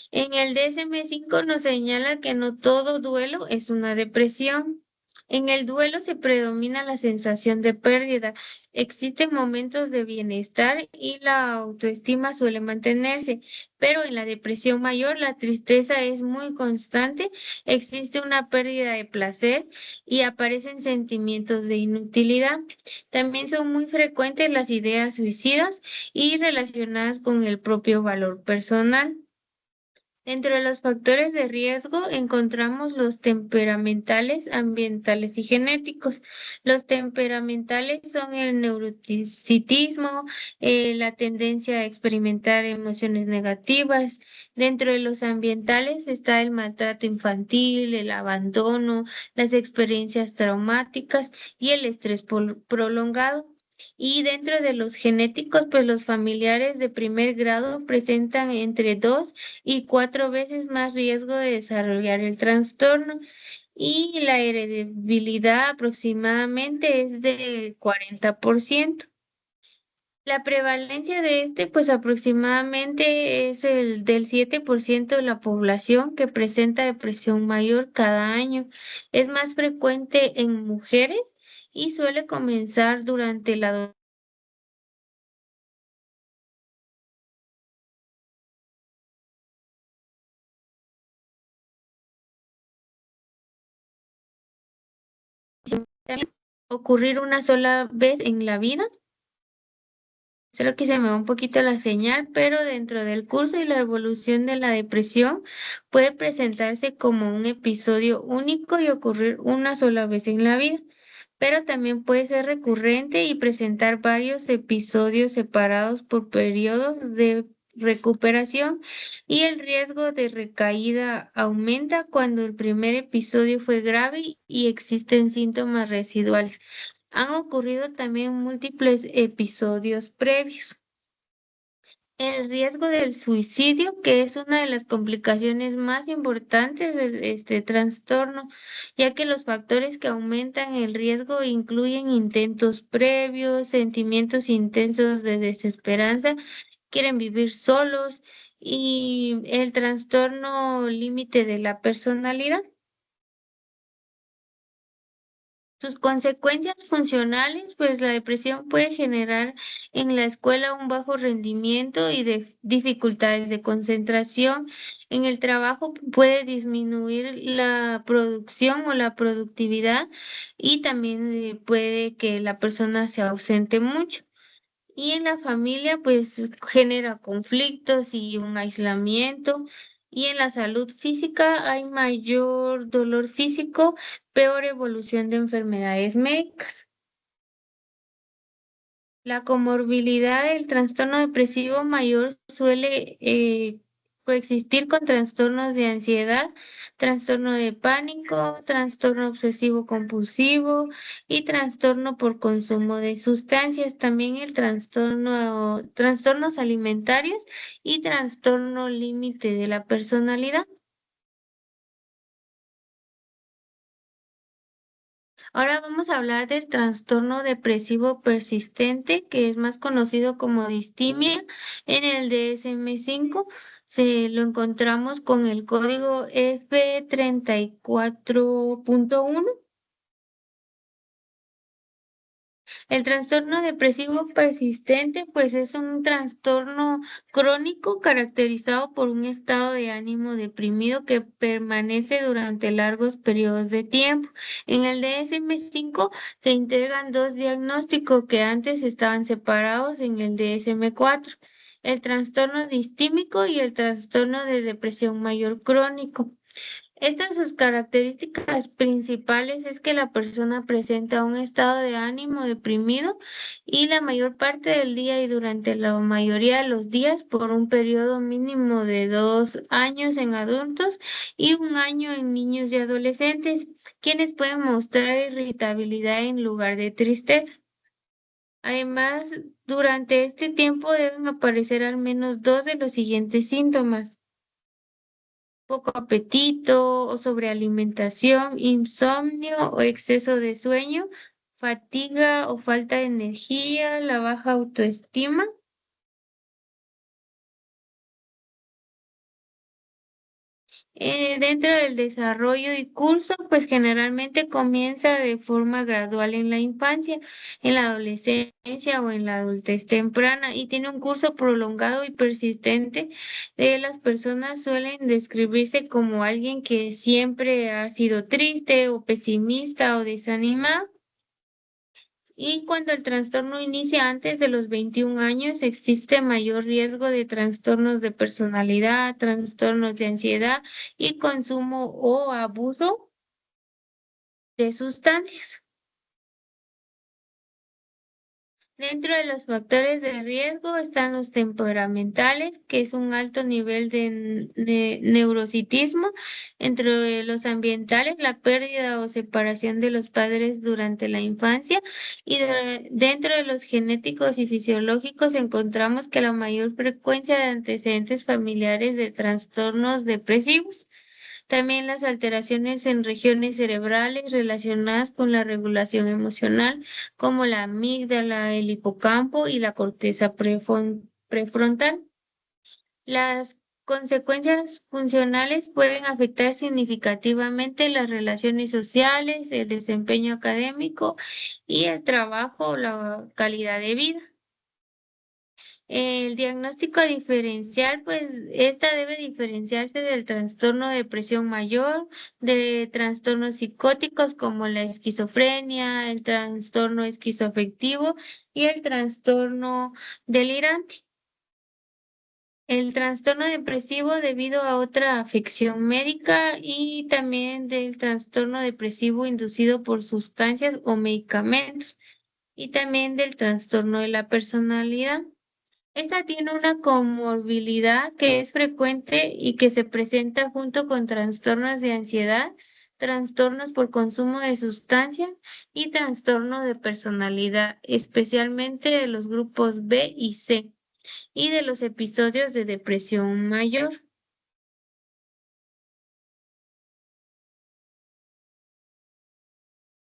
[SPEAKER 1] En el DSM-5 nos señala que no todo duelo es una depresión. En el duelo se predomina la sensación de pérdida. Existen momentos de bienestar y la autoestima suele mantenerse, pero en la depresión mayor la tristeza es muy constante, existe una pérdida de placer y aparecen sentimientos de inutilidad. También son muy frecuentes las ideas suicidas y relacionadas con el propio valor personal. Dentro de los factores de riesgo encontramos los temperamentales, ambientales y genéticos. Los temperamentales son el neuroticismo, la tendencia a experimentar emociones negativas. Dentro de los ambientales está el maltrato infantil, el abandono, las experiencias traumáticas y el estrés prolongado. Y dentro de los genéticos, pues los familiares de primer grado presentan entre 2 y 4 veces más riesgo de desarrollar el trastorno y la heredabilidad aproximadamente es de 40%. La prevalencia de este, pues aproximadamente es el del 7% de la población que presenta depresión mayor cada año. Es más frecuente en mujeres y suele comenzar durante la adolescencia, ocurrir una sola vez en la vida. Solo que se me va un poquito la señal, pero dentro del curso y la evolución de la depresión puede presentarse como un episodio único y ocurrir una sola vez en la vida, pero también puede ser recurrente y presentar varios episodios separados por periodos de recuperación y el riesgo de recaída aumenta cuando el primer episodio fue grave y existen síntomas residuales. Han ocurrido también múltiples episodios previos. El riesgo del suicidio, que es una de las complicaciones más importantes de este trastorno, ya que los factores que aumentan el riesgo incluyen intentos previos, sentimientos intensos de desesperanza, quieren vivir solos y el trastorno límite de la personalidad. Sus consecuencias funcionales, pues la depresión puede generar en la escuela un bajo rendimiento y dificultades de concentración. En el trabajo puede disminuir la producción o la productividad y también puede que la persona se ausente mucho. Y en la familia, pues genera conflictos y un aislamiento. Y en la salud física hay mayor dolor físico, peor evolución de enfermedades médicas. La comorbilidad del trastorno depresivo mayor suele coexistir con trastornos de ansiedad, trastorno de pánico, trastorno obsesivo compulsivo y trastorno por consumo de sustancias. También el trastornos alimentarios y trastorno límite de la personalidad. Ahora vamos a hablar del trastorno depresivo persistente, que es más conocido como distimia. En el DSM-5 se lo encontramos con el código F34.1. El trastorno depresivo persistente, pues es un trastorno crónico caracterizado por un estado de ánimo deprimido que permanece durante largos periodos de tiempo. En el DSM-5 se integran dos diagnósticos que antes estaban separados en el DSM-4, el trastorno distímico y el trastorno de depresión mayor crónico. Estas sus características principales es que la persona presenta un estado de ánimo deprimido y la mayor parte del día y durante la mayoría de los días por un periodo mínimo de 2 años en adultos y un año en niños y adolescentes, quienes pueden mostrar irritabilidad en lugar de tristeza. Además, durante este tiempo deben aparecer al menos dos de los siguientes síntomas: poco apetito o sobrealimentación, insomnio o exceso de sueño, fatiga o falta de energía, la baja autoestima. Dentro del desarrollo y curso, pues generalmente comienza de forma gradual en la infancia, en la adolescencia o en la adultez temprana y tiene un curso prolongado y persistente. Las personas suelen describirse como alguien que siempre ha sido triste o pesimista o desanimado. Y cuando el trastorno inicia antes de los 21 años, existe mayor riesgo de trastornos de personalidad, trastornos de ansiedad y consumo o abuso de sustancias. Dentro de los factores de riesgo están los temperamentales, que es un alto nivel de neurocitismo. Entre los ambientales, la pérdida o separación de los padres durante la infancia. Y dentro de los genéticos y fisiológicos encontramos que la mayor frecuencia de antecedentes familiares de trastornos depresivos. También las alteraciones en regiones cerebrales relacionadas con la regulación emocional, como la amígdala, el hipocampo y la corteza prefrontal. Las consecuencias funcionales pueden afectar significativamente las relaciones sociales, el desempeño académico y el trabajo o la calidad de vida. El diagnóstico diferencial, pues esta debe diferenciarse del trastorno de depresión mayor, de trastornos psicóticos como la esquizofrenia, el trastorno esquizoafectivo y el trastorno delirante. El trastorno depresivo debido a otra afección médica y también del trastorno depresivo inducido por sustancias o medicamentos y también del trastorno de la personalidad. Esta tiene una comorbilidad que es frecuente y que se presenta junto con trastornos de ansiedad, trastornos por consumo de sustancias y trastorno de personalidad, especialmente de los grupos B y C y de los episodios de depresión mayor.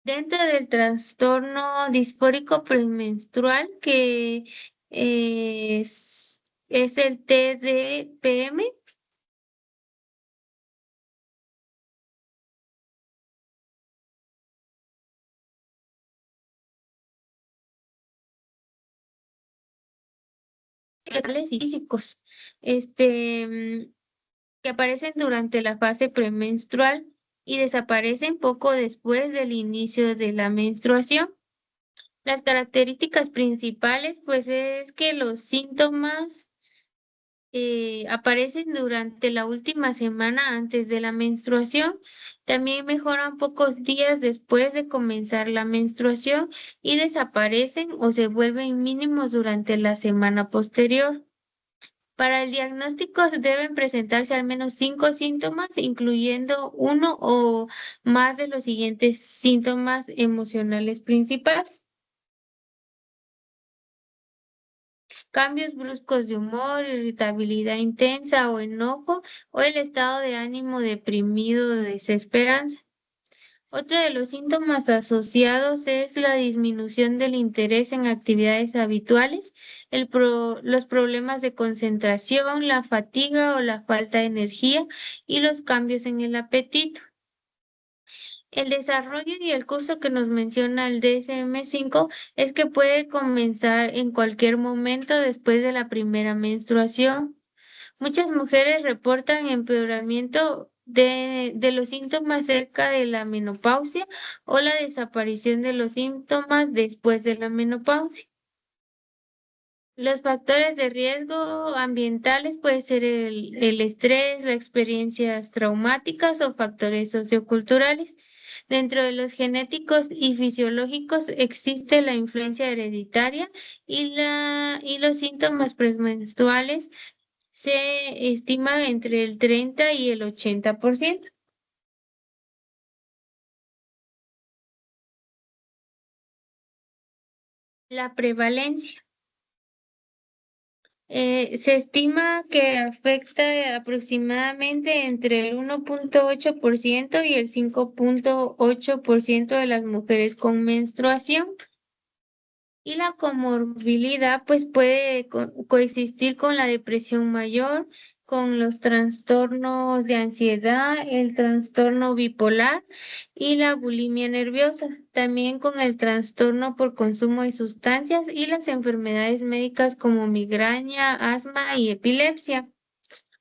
[SPEAKER 1] Dentro del trastorno disfórico premenstrual, que es el TDPM, mentales y físicos, que aparecen durante la fase premenstrual y desaparecen poco después del inicio de la menstruación. Las características principales, pues, es que los síntomas aparecen durante la última semana antes de la menstruación. También mejoran pocos días después de comenzar la menstruación y desaparecen o se vuelven mínimos durante la semana posterior. Para el diagnóstico deben presentarse al menos 5 síntomas, incluyendo uno o más de los siguientes síntomas emocionales principales. Cambios bruscos de humor, irritabilidad intensa o enojo, o el estado de ánimo deprimido o de desesperanza. Otro de los síntomas asociados es la disminución del interés en actividades habituales, los problemas de concentración, la fatiga o la falta de energía y los cambios en el apetito. El desarrollo y el curso que nos menciona el DSM-5 es que puede comenzar en cualquier momento después de la primera menstruación. Muchas mujeres reportan empeoramiento de los síntomas cerca de la menopausia o la desaparición de los síntomas después de la menopausia. Los factores de riesgo ambientales pueden ser el estrés, las experiencias traumáticas o factores socioculturales. Dentro de los genéticos y fisiológicos existe la influencia hereditaria y los síntomas premenstruales se estima entre el 30 y el 80%. La prevalencia. Se estima que afecta aproximadamente entre el 1.8% y el 5.8% de las mujeres con menstruación. Y la comorbilidad pues puede coexistir con la depresión mayor, con los trastornos de ansiedad, el trastorno bipolar y la bulimia nerviosa, también con el trastorno por consumo de sustancias y las enfermedades médicas como migraña, asma y epilepsia.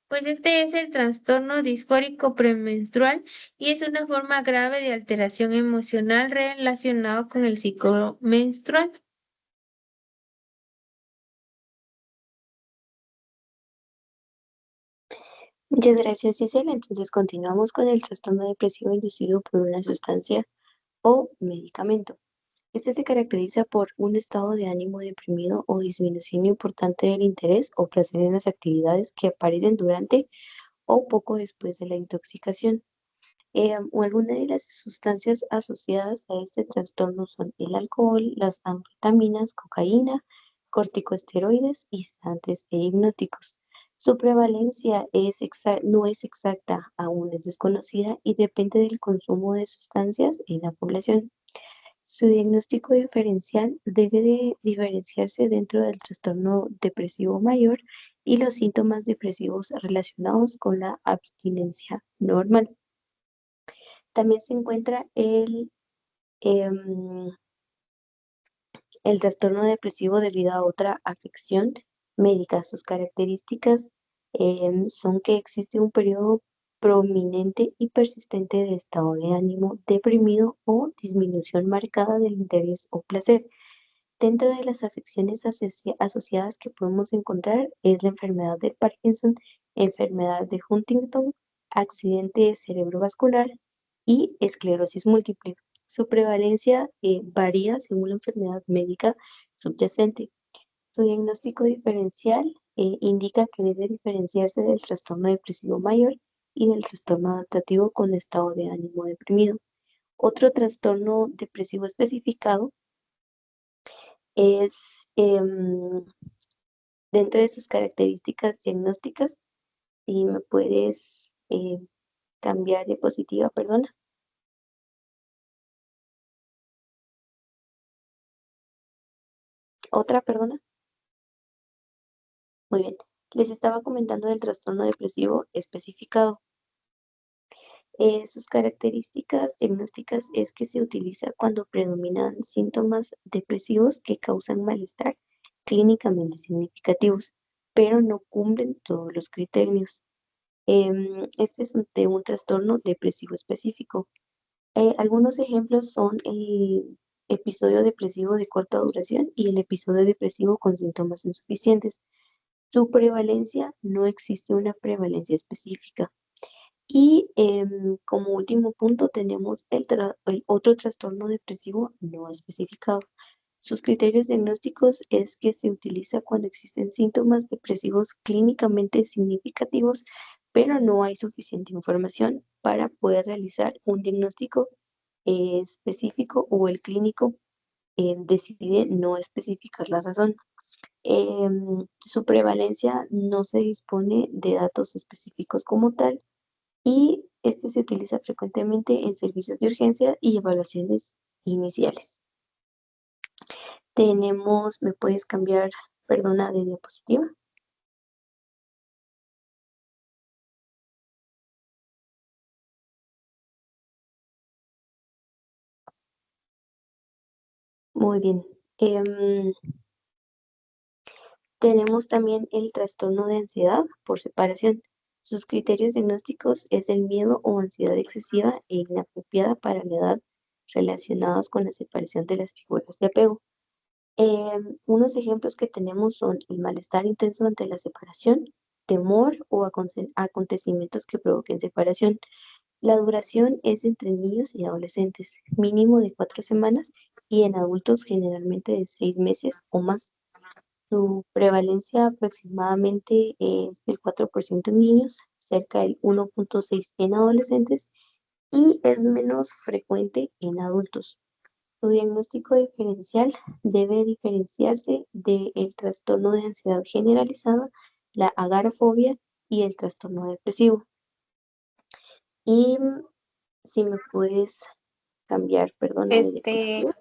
[SPEAKER 1] Pues este es el trastorno disfórico premenstrual y es una forma grave de alteración emocional relacionada con el ciclo menstrual.
[SPEAKER 3] Muchas gracias, Gisela. Entonces continuamos con el trastorno depresivo inducido por una sustancia o medicamento. Este se caracteriza por un estado de ánimo deprimido o disminución importante del interés o placer en las actividades que aparecen durante o poco después de la intoxicación. O algunas de las sustancias asociadas a este trastorno son el alcohol, las anfetaminas, cocaína, corticosteroides y sedantes e hipnóticos. Su prevalencia no es exacta, aún es desconocida y depende del consumo de sustancias en la población. Su diagnóstico diferencial debe de diferenciarse dentro del trastorno depresivo mayor y los síntomas depresivos relacionados con la abstinencia normal. También se encuentra em, el trastorno depresivo debido a otra afección médica. Sus características son que existe un periodo prominente y persistente de estado de ánimo deprimido o disminución marcada del interés o placer. Dentro de las afecciones asociadas que podemos encontrar es la enfermedad de Parkinson, enfermedad de Huntington, accidente cerebrovascular y esclerosis múltiple. Su prevalencia varía según la enfermedad médica subyacente. Su diagnóstico diferencial indica que debe diferenciarse del trastorno depresivo mayor y del trastorno adaptativo con estado de ánimo deprimido. Otro trastorno depresivo especificado es dentro de sus características diagnósticas, si me puedes cambiar diapositiva, perdona. Otra, perdona. Muy bien. Les estaba comentando del trastorno depresivo especificado. Sus características diagnósticas es que se utiliza cuando predominan síntomas depresivos que causan malestar clínicamente significativos, pero no cumplen todos los criterios. Este es de un trastorno depresivo específico. Algunos ejemplos son el episodio depresivo de corta duración y el episodio depresivo con síntomas insuficientes. Su prevalencia, no existe una prevalencia específica. Y como último punto tenemos el otro trastorno depresivo no especificado. Sus criterios diagnósticos es que se utiliza cuando existen síntomas depresivos clínicamente significativos, pero no hay suficiente información para poder realizar un diagnóstico específico o el clínico decide no especificar la razón. Su prevalencia no se dispone de datos específicos como tal y este se utiliza frecuentemente en servicios de urgencia y evaluaciones iniciales. ¿me puedes cambiar, perdona, de diapositiva? Muy bien. Tenemos también el trastorno de ansiedad por separación. Sus criterios diagnósticos es el miedo o ansiedad excesiva e inapropiada para la edad relacionados con la separación de las figuras de apego. Unos ejemplos que tenemos son el malestar intenso ante la separación, temor o acontecimientos que provoquen separación. La duración es entre niños y adolescentes, mínimo de 4 semanas y en adultos generalmente de 6 meses o más. Su prevalencia aproximadamente es del 4% en niños, cerca del 1.6% en adolescentes y es menos frecuente en adultos. Su diagnóstico diferencial debe diferenciarse del trastorno de ansiedad generalizada, la agorafobia y el trastorno depresivo. Y si me puedes cambiar, perdona, de diapositiva.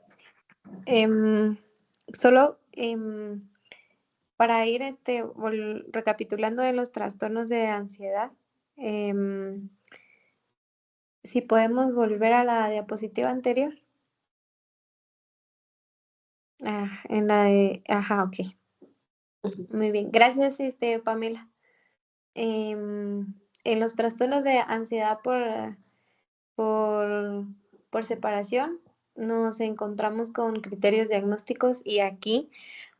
[SPEAKER 2] Solo para ir recapitulando de los trastornos de ansiedad, si podemos volver a la diapositiva anterior. En la de, ok. Muy bien, gracias, Pamela. En los trastornos de ansiedad por separación, nos encontramos con criterios diagnósticos y aquí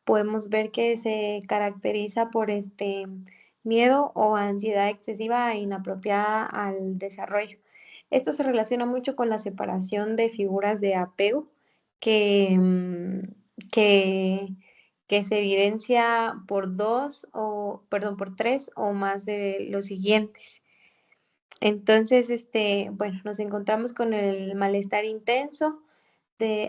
[SPEAKER 2] podemos ver que se caracteriza por miedo o ansiedad excesiva e inapropiada al desarrollo. Esto se relaciona mucho con la separación de figuras de apego que, que, que se evidencia por por tres o más de los siguientes. Entonces, bueno, nos encontramos con el malestar intenso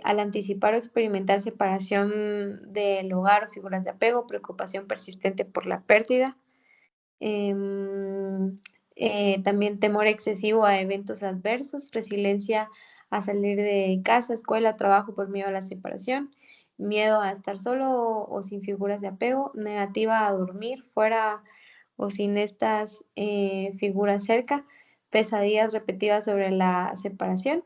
[SPEAKER 2] al anticipar o experimentar separación del hogar o figuras de apego, preocupación persistente por la pérdida, em, también temor excesivo a eventos adversos, resiliencia a salir de casa, escuela, trabajo por miedo a la separación, miedo a estar solo o sin figuras de apego, negativa a dormir fuera o sin estas figuras cerca, pesadillas repetidas sobre la separación,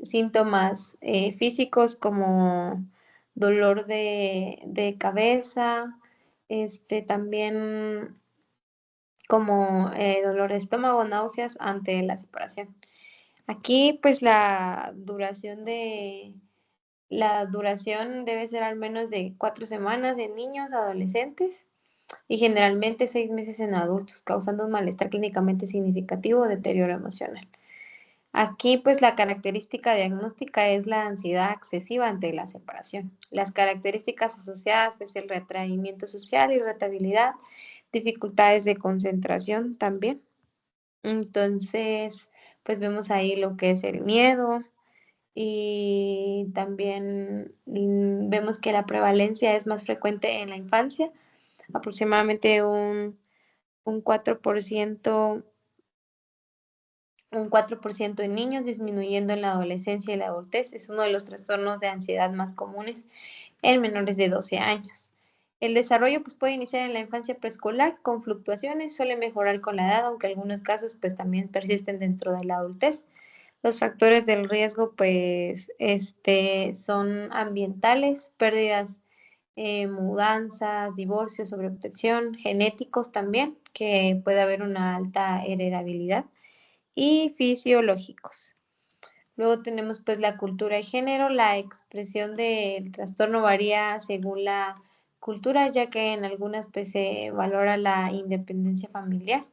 [SPEAKER 2] síntomas físicos como dolor de cabeza, también como dolor de estómago, náuseas ante la separación. Aquí, pues la duración debe ser al menos de 4 semanas en niños, adolescentes y generalmente 6 meses en adultos, causando un malestar clínicamente significativo o deterioro emocional. Aquí, pues la característica diagnóstica es la ansiedad excesiva ante la separación. Las características asociadas es el retraimiento social, irritabilidad, dificultades de concentración también. Entonces, pues vemos ahí lo que es el miedo y también vemos que la prevalencia es más frecuente en la infancia, aproximadamente un 4%, un 4% en niños, disminuyendo en la adolescencia y la adultez. Es uno de los trastornos de ansiedad más comunes en menores de 12 años. El desarrollo pues, puede iniciar en la infancia preescolar con fluctuaciones, suele mejorar con la edad, aunque en algunos casos pues, también persisten dentro de la adultez. Los factores del riesgo pues, son ambientales, pérdidas, mudanzas, divorcios, sobreprotección, genéticos también, que puede haber una alta heredabilidad, y fisiológicos. Luego tenemos pues la cultura y género. La expresión del trastorno varía según la cultura, ya que en algunas pues se valora la independencia familiar.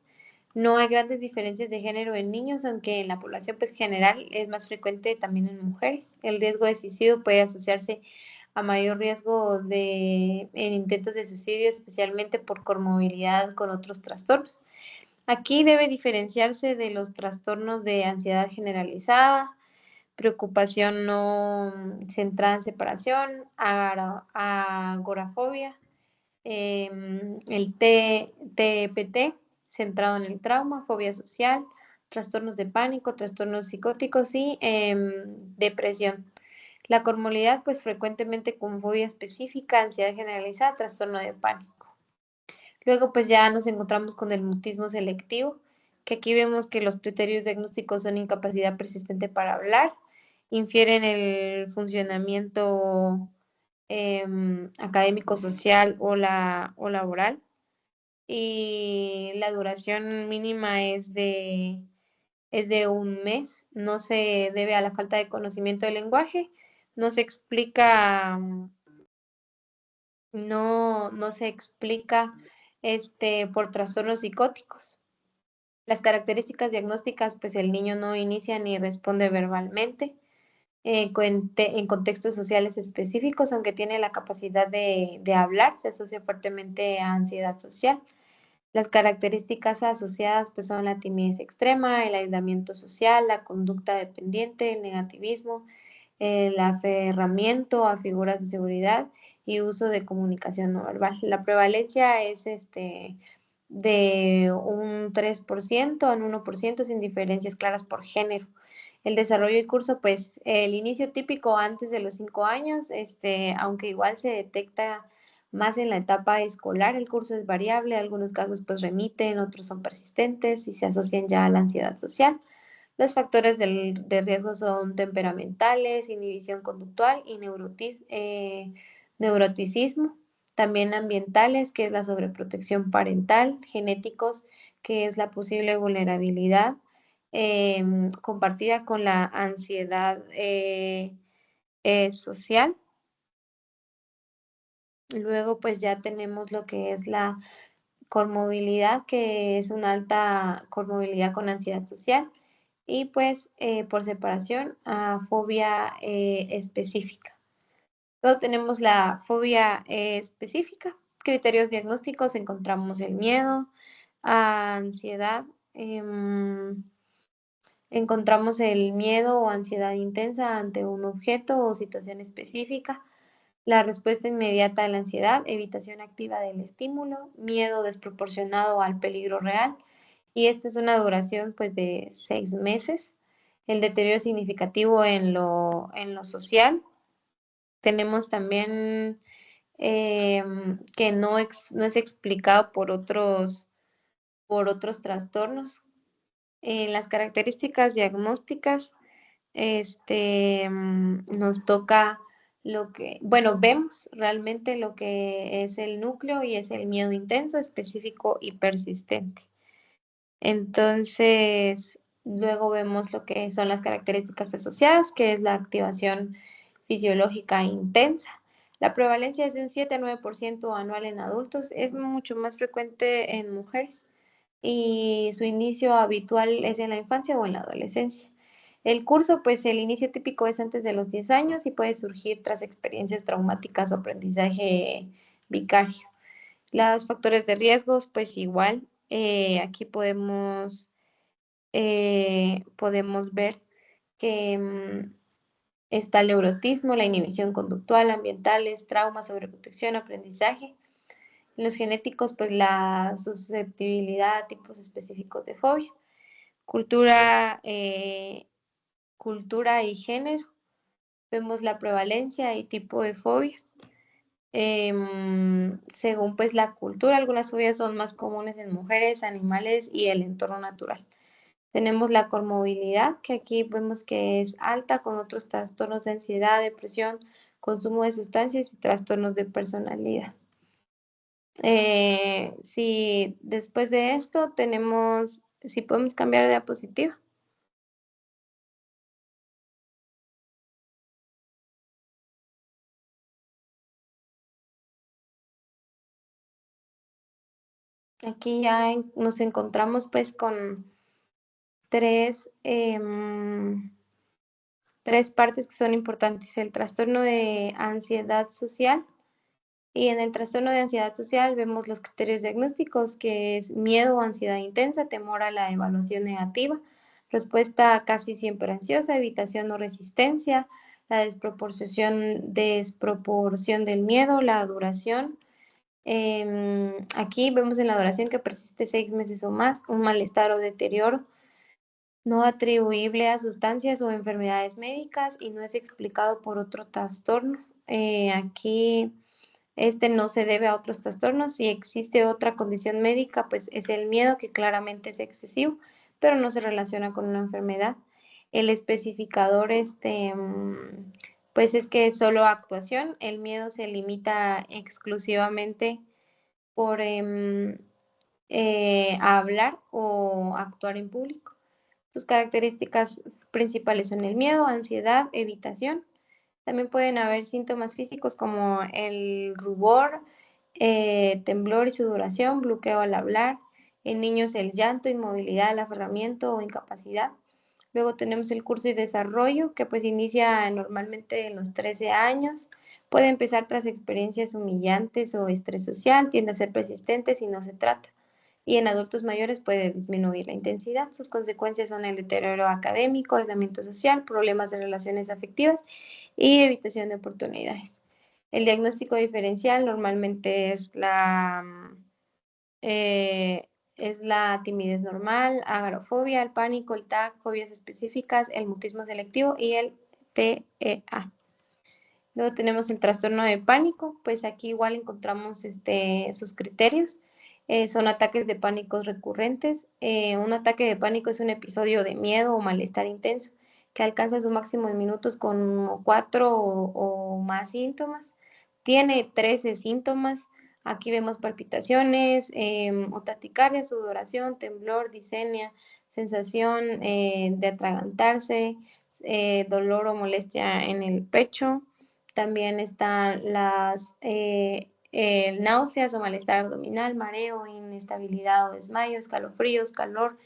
[SPEAKER 2] No hay grandes diferencias de género en niños, aunque en la población pues general es más frecuente también en mujeres. El riesgo de suicidio puede asociarse a mayor riesgo en intentos de suicidio, especialmente por comorbilidad con otros trastornos. Aquí debe diferenciarse de los trastornos de ansiedad generalizada, preocupación no centrada en separación, agorafobia, el TPT, centrado en el trauma, fobia social, trastornos de pánico, trastornos psicóticos y depresión. La comorbilidad, pues frecuentemente con fobia específica, ansiedad generalizada, trastorno de pánico. Luego, pues ya nos encontramos con el mutismo selectivo, que aquí vemos que los criterios diagnósticos son incapacidad persistente para hablar, infieren el funcionamiento académico, social o laboral, y la duración mínima es de 1 mes. No se debe a la falta de conocimiento del lenguaje, no se explica, no se explica por trastornos psicóticos. Las características diagnósticas, pues el niño no inicia ni responde verbalmente en contextos sociales específicos, aunque tiene la capacidad de hablar, se asocia fuertemente a ansiedad social. Las características asociadas pues, son la timidez extrema, el aislamiento social, la conducta dependiente, el negativismo, el aferramiento a figuras de seguridad y uso de comunicación no verbal. La prevalencia es de un 3% a un 1% sin diferencias claras por género. El desarrollo y curso, pues el inicio típico antes de los 5 años, aunque igual se detecta más en la etapa escolar, el curso es variable, algunos casos pues remiten, otros son persistentes y se asocian ya a la ansiedad social. Los factores de riesgo son temperamentales, inhibición conductual y neuroticismo. También ambientales, que es la sobreprotección parental, genéticos, que es la posible vulnerabilidad compartida con la ansiedad social. Luego, pues ya tenemos lo que es la comorbilidad, que es una alta comorbilidad con ansiedad social, y pues por separación a fobia específica. Luego tenemos la fobia específica. Criterios diagnósticos: encontramos el miedo, ansiedad, encontramos el miedo o ansiedad intensa ante un objeto o situación específica, la respuesta inmediata a la ansiedad, evitación activa del estímulo, miedo desproporcionado al peligro real, y esta es una duración pues de 6 meses. El deterioro significativo en lo social. Tenemos también que no es explicado por otros trastornos. En las características diagnósticas, nos toca vemos realmente lo que es el núcleo, y es el miedo intenso, específico y persistente. Entonces, luego vemos lo que son las características asociadas, que es la activación fisiológica intensa. La prevalencia es de un 7 a 9% anual en adultos, es mucho más frecuente en mujeres, y su inicio habitual es en la infancia o en la adolescencia. El curso, pues el inicio típico es antes de los 10 años y puede surgir tras experiencias traumáticas o aprendizaje vicario. Los factores de riesgos, pues igual, aquí podemos ver que está el neurotismo, la inhibición conductual, ambientales, traumas, sobreprotección, aprendizaje. Los genéticos, pues la susceptibilidad a tipos específicos de fobia. Cultura y género. Vemos la prevalencia y tipo de fobias. Según pues la cultura, algunas fobias son más comunes en mujeres, animales y el entorno natural. Tenemos la comorbilidad, que aquí vemos que es alta, con otros trastornos de ansiedad, depresión, consumo de sustancias y trastornos de personalidad. Si después de esto tenemos, si podemos cambiar de diapositiva. Aquí ya nos encontramos pues con tres partes que son importantes: el trastorno de ansiedad social. Y en el trastorno de ansiedad social vemos los criterios diagnósticos, que es miedo o ansiedad intensa, temor a la evaluación negativa, respuesta casi siempre ansiosa, evitación o resistencia, la desproporción del miedo, la duración. Aquí vemos en la duración que persiste 6 meses o más, un malestar o deterioro no atribuible a sustancias o enfermedades médicas y no es explicado por otro trastorno. Aquí no se debe a otros trastornos. Si existe otra condición médica, pues es el miedo, que claramente es excesivo, pero no se relaciona con una enfermedad. El especificador, pues es que es solo actuación. El miedo se limita exclusivamente por a hablar o actuar en público. Sus características principales son el miedo, ansiedad, evitación. También pueden haber síntomas físicos como el rubor, temblor y sudoración, bloqueo al hablar. En niños el llanto, inmovilidad, el aferramiento o incapacidad. Luego tenemos el curso y desarrollo, que pues inicia normalmente en los 13 años. Puede empezar tras experiencias humillantes o estrés social, tiende a ser persistente si no se trata. Y en adultos mayores puede disminuir la intensidad. Sus consecuencias son el deterioro académico, aislamiento social, problemas de relaciones afectivas y evitación de oportunidades. El diagnóstico diferencial normalmente es la timidez normal, agorafobia, el pánico, el TAC, fobias específicas, el mutismo selectivo y el TEA. Luego tenemos el trastorno de pánico, pues aquí igual encontramos sus criterios. Son ataques de pánico recurrentes. Un ataque de pánico es un episodio de miedo o malestar intenso que alcanza su máximo en minutos con 4 o más síntomas. Tiene 13 síntomas. Aquí vemos palpitaciones, o taquicardia, sudoración, temblor, disnea, sensación de atragantarse, dolor o molestia en el pecho. También están las náuseas o malestar abdominal, mareo, inestabilidad o desmayo, escalofríos, calor,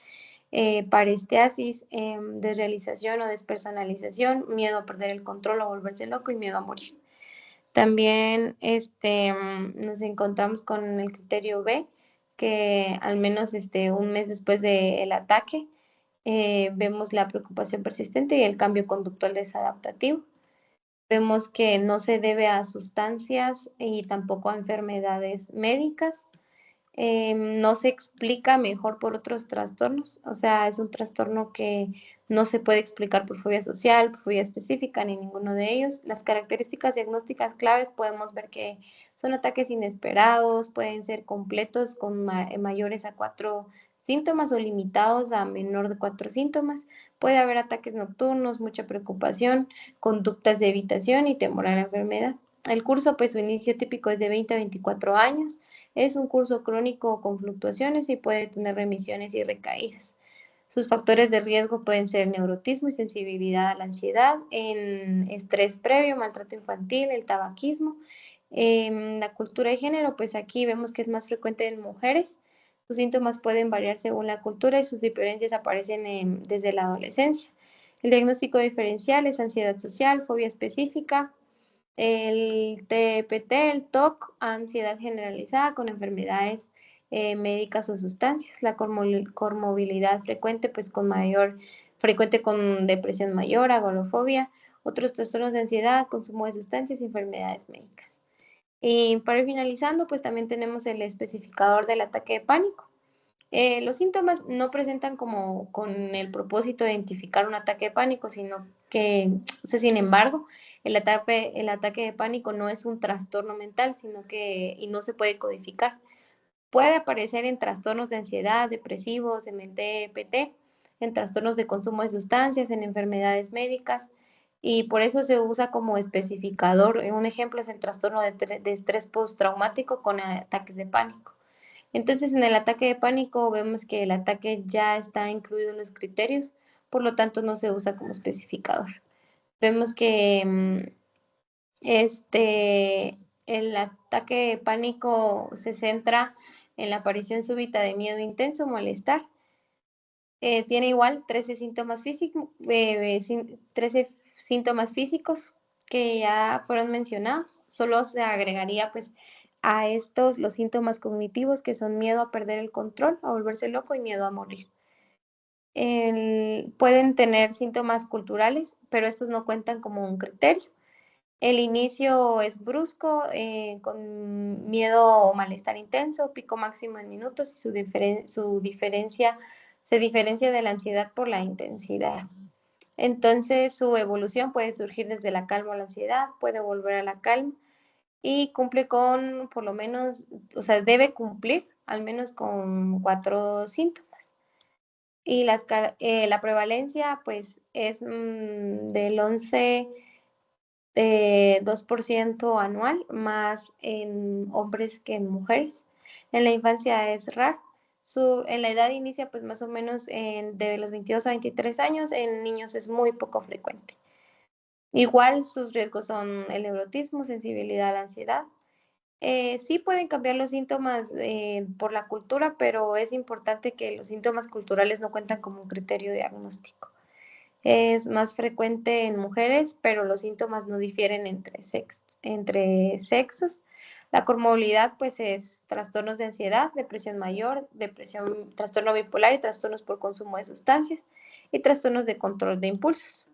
[SPEAKER 2] parestesis, desrealización o despersonalización, miedo a perder el control o volverse loco y miedo a morir. También nos encontramos con el criterio B, que al menos un mes después del ataque vemos la preocupación persistente y el cambio conductual desadaptativo. Vemos que no se debe a sustancias y tampoco a enfermedades médicas. No se explica mejor por otros trastornos, o sea, es un trastorno que no se puede explicar por fobia social, por fobia específica, ni ninguno de ellos. Las características diagnósticas claves podemos ver que son ataques inesperados, pueden ser completos con mayores a 4 síntomas o limitados a menor de 4 síntomas. Puede haber ataques nocturnos, mucha preocupación, conductas de evitación y temor a la enfermedad. El curso, pues su inicio típico es de 20 a 24 años. Es un curso crónico con fluctuaciones y puede tener remisiones y recaídas. Sus factores de riesgo pueden ser neurotismo y sensibilidad a la ansiedad, en estrés previo, maltrato infantil, el tabaquismo. La cultura de género, pues aquí vemos que es más frecuente en mujeres. Sus síntomas pueden variar según la cultura y sus diferencias aparecen desde la adolescencia. El diagnóstico diferencial es ansiedad social, fobia específica, el TPT, el TOC, ansiedad generalizada con enfermedades médicas o sustancias. La comorbilidad frecuente, pues frecuente con depresión mayor, agorafobia, otros trastornos de ansiedad, consumo de sustancias y enfermedades médicas. Y para ir finalizando, pues también tenemos el especificador del ataque de pánico. Los síntomas no presentan como con el propósito de identificar un ataque de pánico, sino que, sin embargo, el ataque de pánico no es un trastorno mental, y no se puede codificar. Puede aparecer en trastornos de ansiedad, depresivos, en el DPT, en trastornos de consumo de sustancias, en enfermedades médicas, y por eso se usa como especificador. Un ejemplo es el trastorno de estrés postraumático con ataques de pánico. Entonces, en el ataque de pánico vemos que el ataque ya está incluido en los criterios, por lo tanto no se usa como especificador. Vemos que el ataque de pánico se centra en la aparición súbita de miedo intenso, malestar. Tiene igual 13 síntomas físicos que ya fueron mencionados. Solo se agregaría pues a estos los síntomas cognitivos, que son miedo a perder el control, a volverse loco y miedo a morir. Pueden tener síntomas culturales, pero estos no cuentan como un criterio. El inicio es brusco, con miedo o malestar intenso, pico máximo en minutos, y se diferencia de la ansiedad por la intensidad. Entonces, su evolución puede surgir desde la calma o la ansiedad, puede volver a la calma y cumple con, por lo menos, o sea, debe cumplir al menos con 4 síntomas. Y la prevalencia, pues, es del 2% anual, más en hombres que en mujeres. En la infancia es raro. En la edad inicia pues más o menos de los 22 a 23 años, en niños es muy poco frecuente. Igual sus riesgos son el neurotismo, sensibilidad a la ansiedad. Sí pueden cambiar los síntomas por la cultura, pero es importante que los síntomas culturales no cuentan como un criterio diagnóstico. Es más frecuente en mujeres, pero los síntomas no difieren entre sexos. La comorbilidad, pues, es trastornos de ansiedad, depresión mayor, trastorno bipolar y trastornos por consumo de sustancias y trastornos de control de impulsos.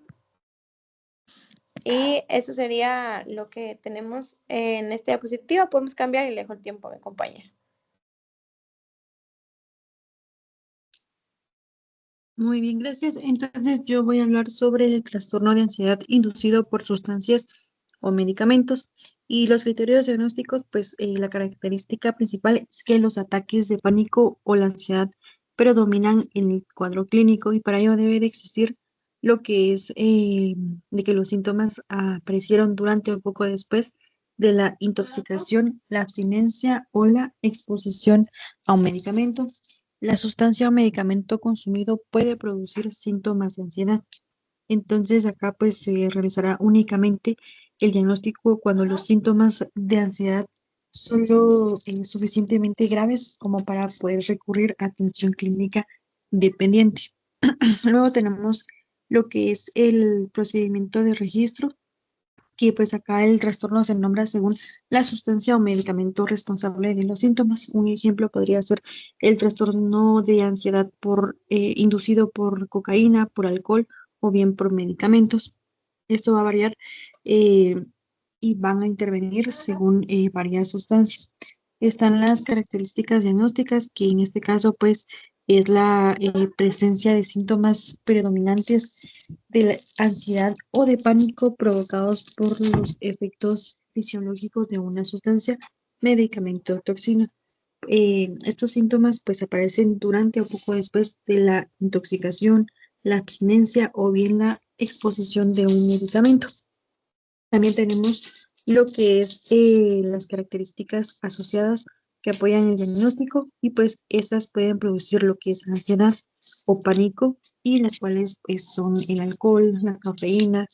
[SPEAKER 2] Y eso sería lo que tenemos en esta diapositiva. Podemos cambiar y le dejo el tiempo a mi compañera.
[SPEAKER 4] Muy bien, gracias. Entonces yo voy a hablar sobre el trastorno de ansiedad inducido por sustancias o medicamentos. Y los criterios diagnósticos, pues la característica principal es que los ataques de pánico o la ansiedad predominan en el cuadro clínico, y para ello debe de existir lo que es de que los síntomas aparecieron durante o poco después de la intoxicación, la abstinencia o la exposición a un medicamento. La sustancia o medicamento consumido puede producir síntomas de ansiedad. Entonces acá pues se realizará únicamente el diagnóstico cuando los síntomas de ansiedad son lo suficientemente graves como para poder recurrir a atención clínica dependiente. Luego tenemos lo que es el procedimiento de registro, que pues acá el trastorno se nombra según la sustancia o medicamento responsable de los síntomas. Un ejemplo podría ser el trastorno de ansiedad inducido por cocaína, por alcohol o bien por medicamentos. Esto va a variar eh, y van a intervenir según varias sustancias. Están las características diagnósticas, que en este caso pues es la presencia de síntomas predominantes de la ansiedad o de pánico provocados por los efectos fisiológicos de una sustancia, medicamento o toxina. Estos síntomas pues aparecen durante o poco después de la intoxicación, la abstinencia o bien la exposición de un medicamento. También tenemos lo que es las características asociadas que apoyan el diagnóstico y pues estas pueden producir lo que es ansiedad o pánico y las cuales pues son el alcohol, la cafeína,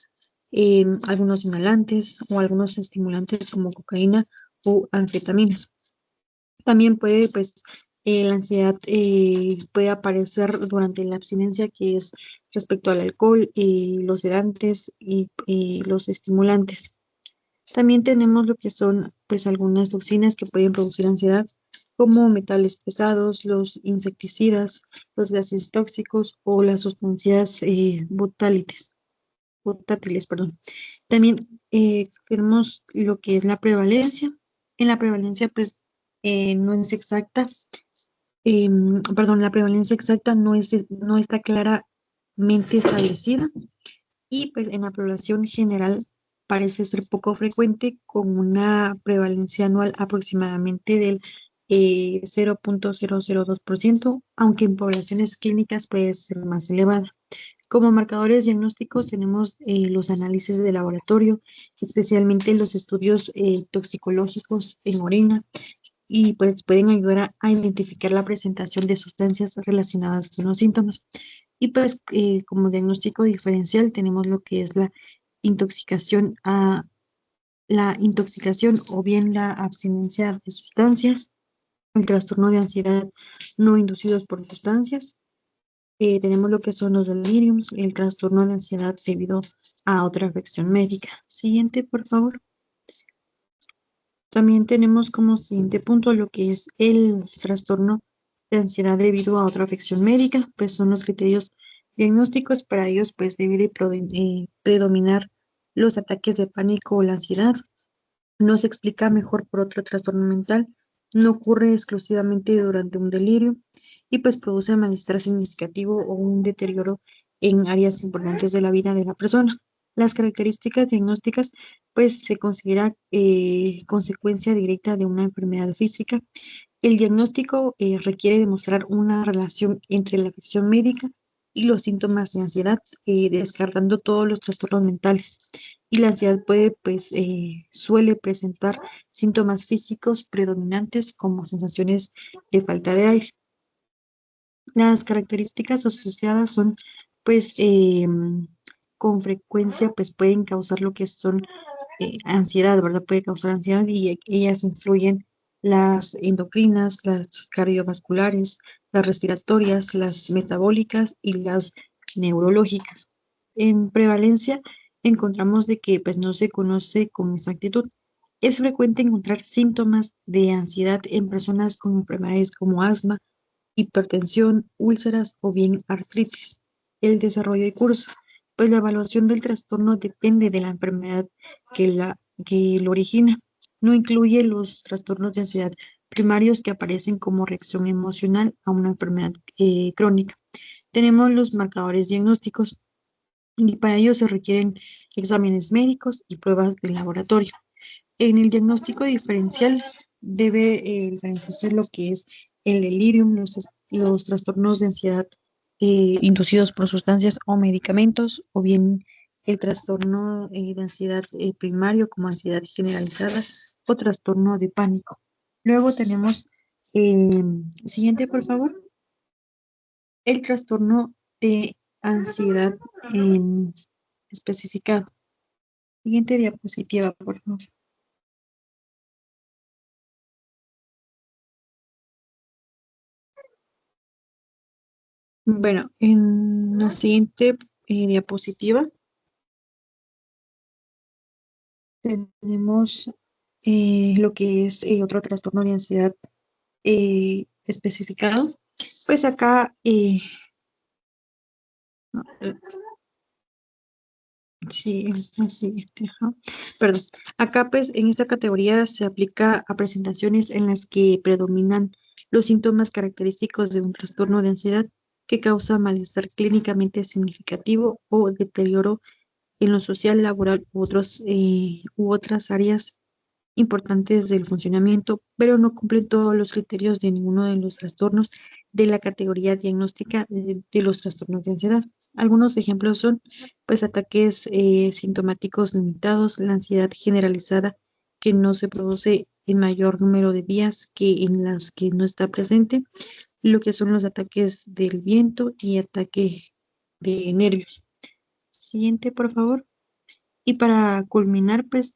[SPEAKER 4] algunos inhalantes o algunos estimulantes como cocaína o anfetaminas. También puede pues la ansiedad puede aparecer durante la abstinencia, que es respecto al alcohol, los sedantes y los estimulantes. También tenemos lo que son pues algunas toxinas que pueden producir ansiedad, como metales pesados, los insecticidas, los gases tóxicos o las sustancias butátiles, perdón. También tenemos lo que es la prevalencia. En la prevalencia pues no es exacta, perdón, la prevalencia exacta no está claramente establecida y pues en la población general parece ser poco frecuente, con una prevalencia anual aproximadamente del 0,002%, aunque en poblaciones clínicas puede ser más elevada. Como marcadores diagnósticos tenemos los análisis de laboratorio, especialmente los estudios toxicológicos en orina, y pues pueden ayudar a identificar la presentación de sustancias relacionadas con los síntomas. Y pues como diagnóstico diferencial tenemos lo que es la intoxicación o bien la abstinencia de sustancias, el trastorno de ansiedad no inducidos por sustancias. Tenemos lo que son los deliriums, el trastorno de ansiedad debido a otra afección médica. Siguiente, por favor. También tenemos como siguiente punto lo que es el trastorno de ansiedad debido a otra afección médica, pues son los criterios diagnósticos. Para ellos pues debe de predominar los ataques de pánico o la ansiedad. No se explica mejor por otro trastorno mental, no ocurre exclusivamente durante un delirio y pues produce malestar significativo o un deterioro en áreas importantes de la vida de la persona. Las características diagnósticas pues se considera consecuencia directa de una enfermedad física. El diagnóstico requiere demostrar una relación entre la afección médica y los síntomas de ansiedad, descartando todos los trastornos mentales. Y la ansiedad suele presentar síntomas físicos predominantes como sensaciones de falta de aire. Las características asociadas son, pues, con frecuencia, pues, pueden causar lo que son ansiedad, ¿verdad? Puede causar ansiedad y ellas influyen las endocrinas, las cardiovasculares, las respiratorias, las metabólicas y las neurológicas. En prevalencia encontramos de que, pues, no se conoce con exactitud. Es frecuente encontrar síntomas de ansiedad en personas con enfermedades como asma, hipertensión, úlceras o bien artritis. El desarrollo y curso. Pues la evaluación del trastorno depende de la enfermedad que lo origina. No incluye los trastornos de ansiedad primarios que aparecen como reacción emocional a una enfermedad crónica. Tenemos los marcadores diagnósticos y para ello se requieren exámenes médicos y pruebas de laboratorio. En el diagnóstico diferencial debe diferenciarse lo que es el delirium, los trastornos de ansiedad inducidos por sustancias o medicamentos, o bien el trastorno de ansiedad primario como ansiedad generalizada o trastorno de pánico. Luego tenemos, eh, siguiente por favor, el trastorno de ansiedad especificado. Siguiente diapositiva, por favor. Bueno, en la siguiente diapositiva tenemos lo que es otro trastorno de ansiedad especificado. Pues acá, sí, así, ajá. Perdón. Acá, pues, en esta categoría se aplica a presentaciones en las que predominan los síntomas característicos de un trastorno de ansiedad que causa malestar clínicamente significativo o deterioro en lo social, laboral u otras áreas importantes del funcionamiento, pero no cumplen todos los criterios de ninguno de los trastornos de la categoría diagnóstica de los trastornos de ansiedad. Algunos ejemplos son, pues, ataques sintomáticos limitados, la ansiedad generalizada que no se produce en mayor número de días que en las que no está presente, lo que son los ataques del viento y ataque de nervios. Siguiente, por favor. Y para culminar, pues,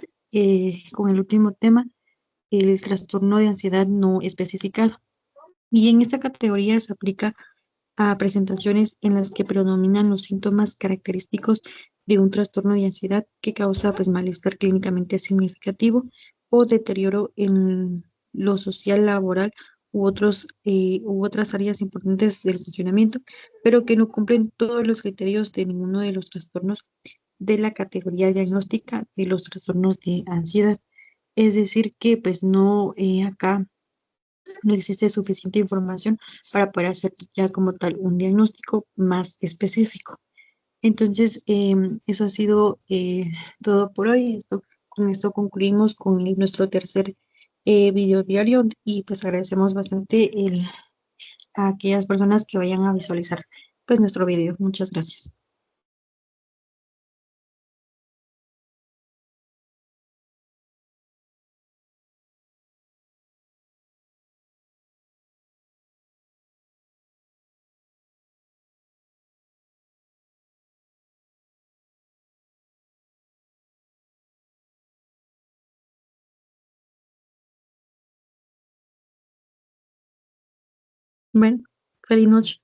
[SPEAKER 4] con el último tema, el trastorno de ansiedad no especificado. Y en esta categoría se aplica a presentaciones en las que predominan los síntomas característicos de un trastorno de ansiedad que causa, pues, malestar clínicamente significativo o deterioro en lo social, laboral u otras áreas importantes del funcionamiento, pero que no cumplen todos los criterios de ninguno de los trastornos de la categoría diagnóstica de los trastornos de ansiedad. Es decir, que pues no, acá no existe suficiente información para poder hacer ya como tal un diagnóstico más específico. Entonces, eso ha sido todo por hoy. Con esto concluimos con nuestro tercer video diario y pues agradecemos bastante a aquellas personas que vayan a visualizar pues nuestro video. Muchas gracias. Bueno, feliz noche.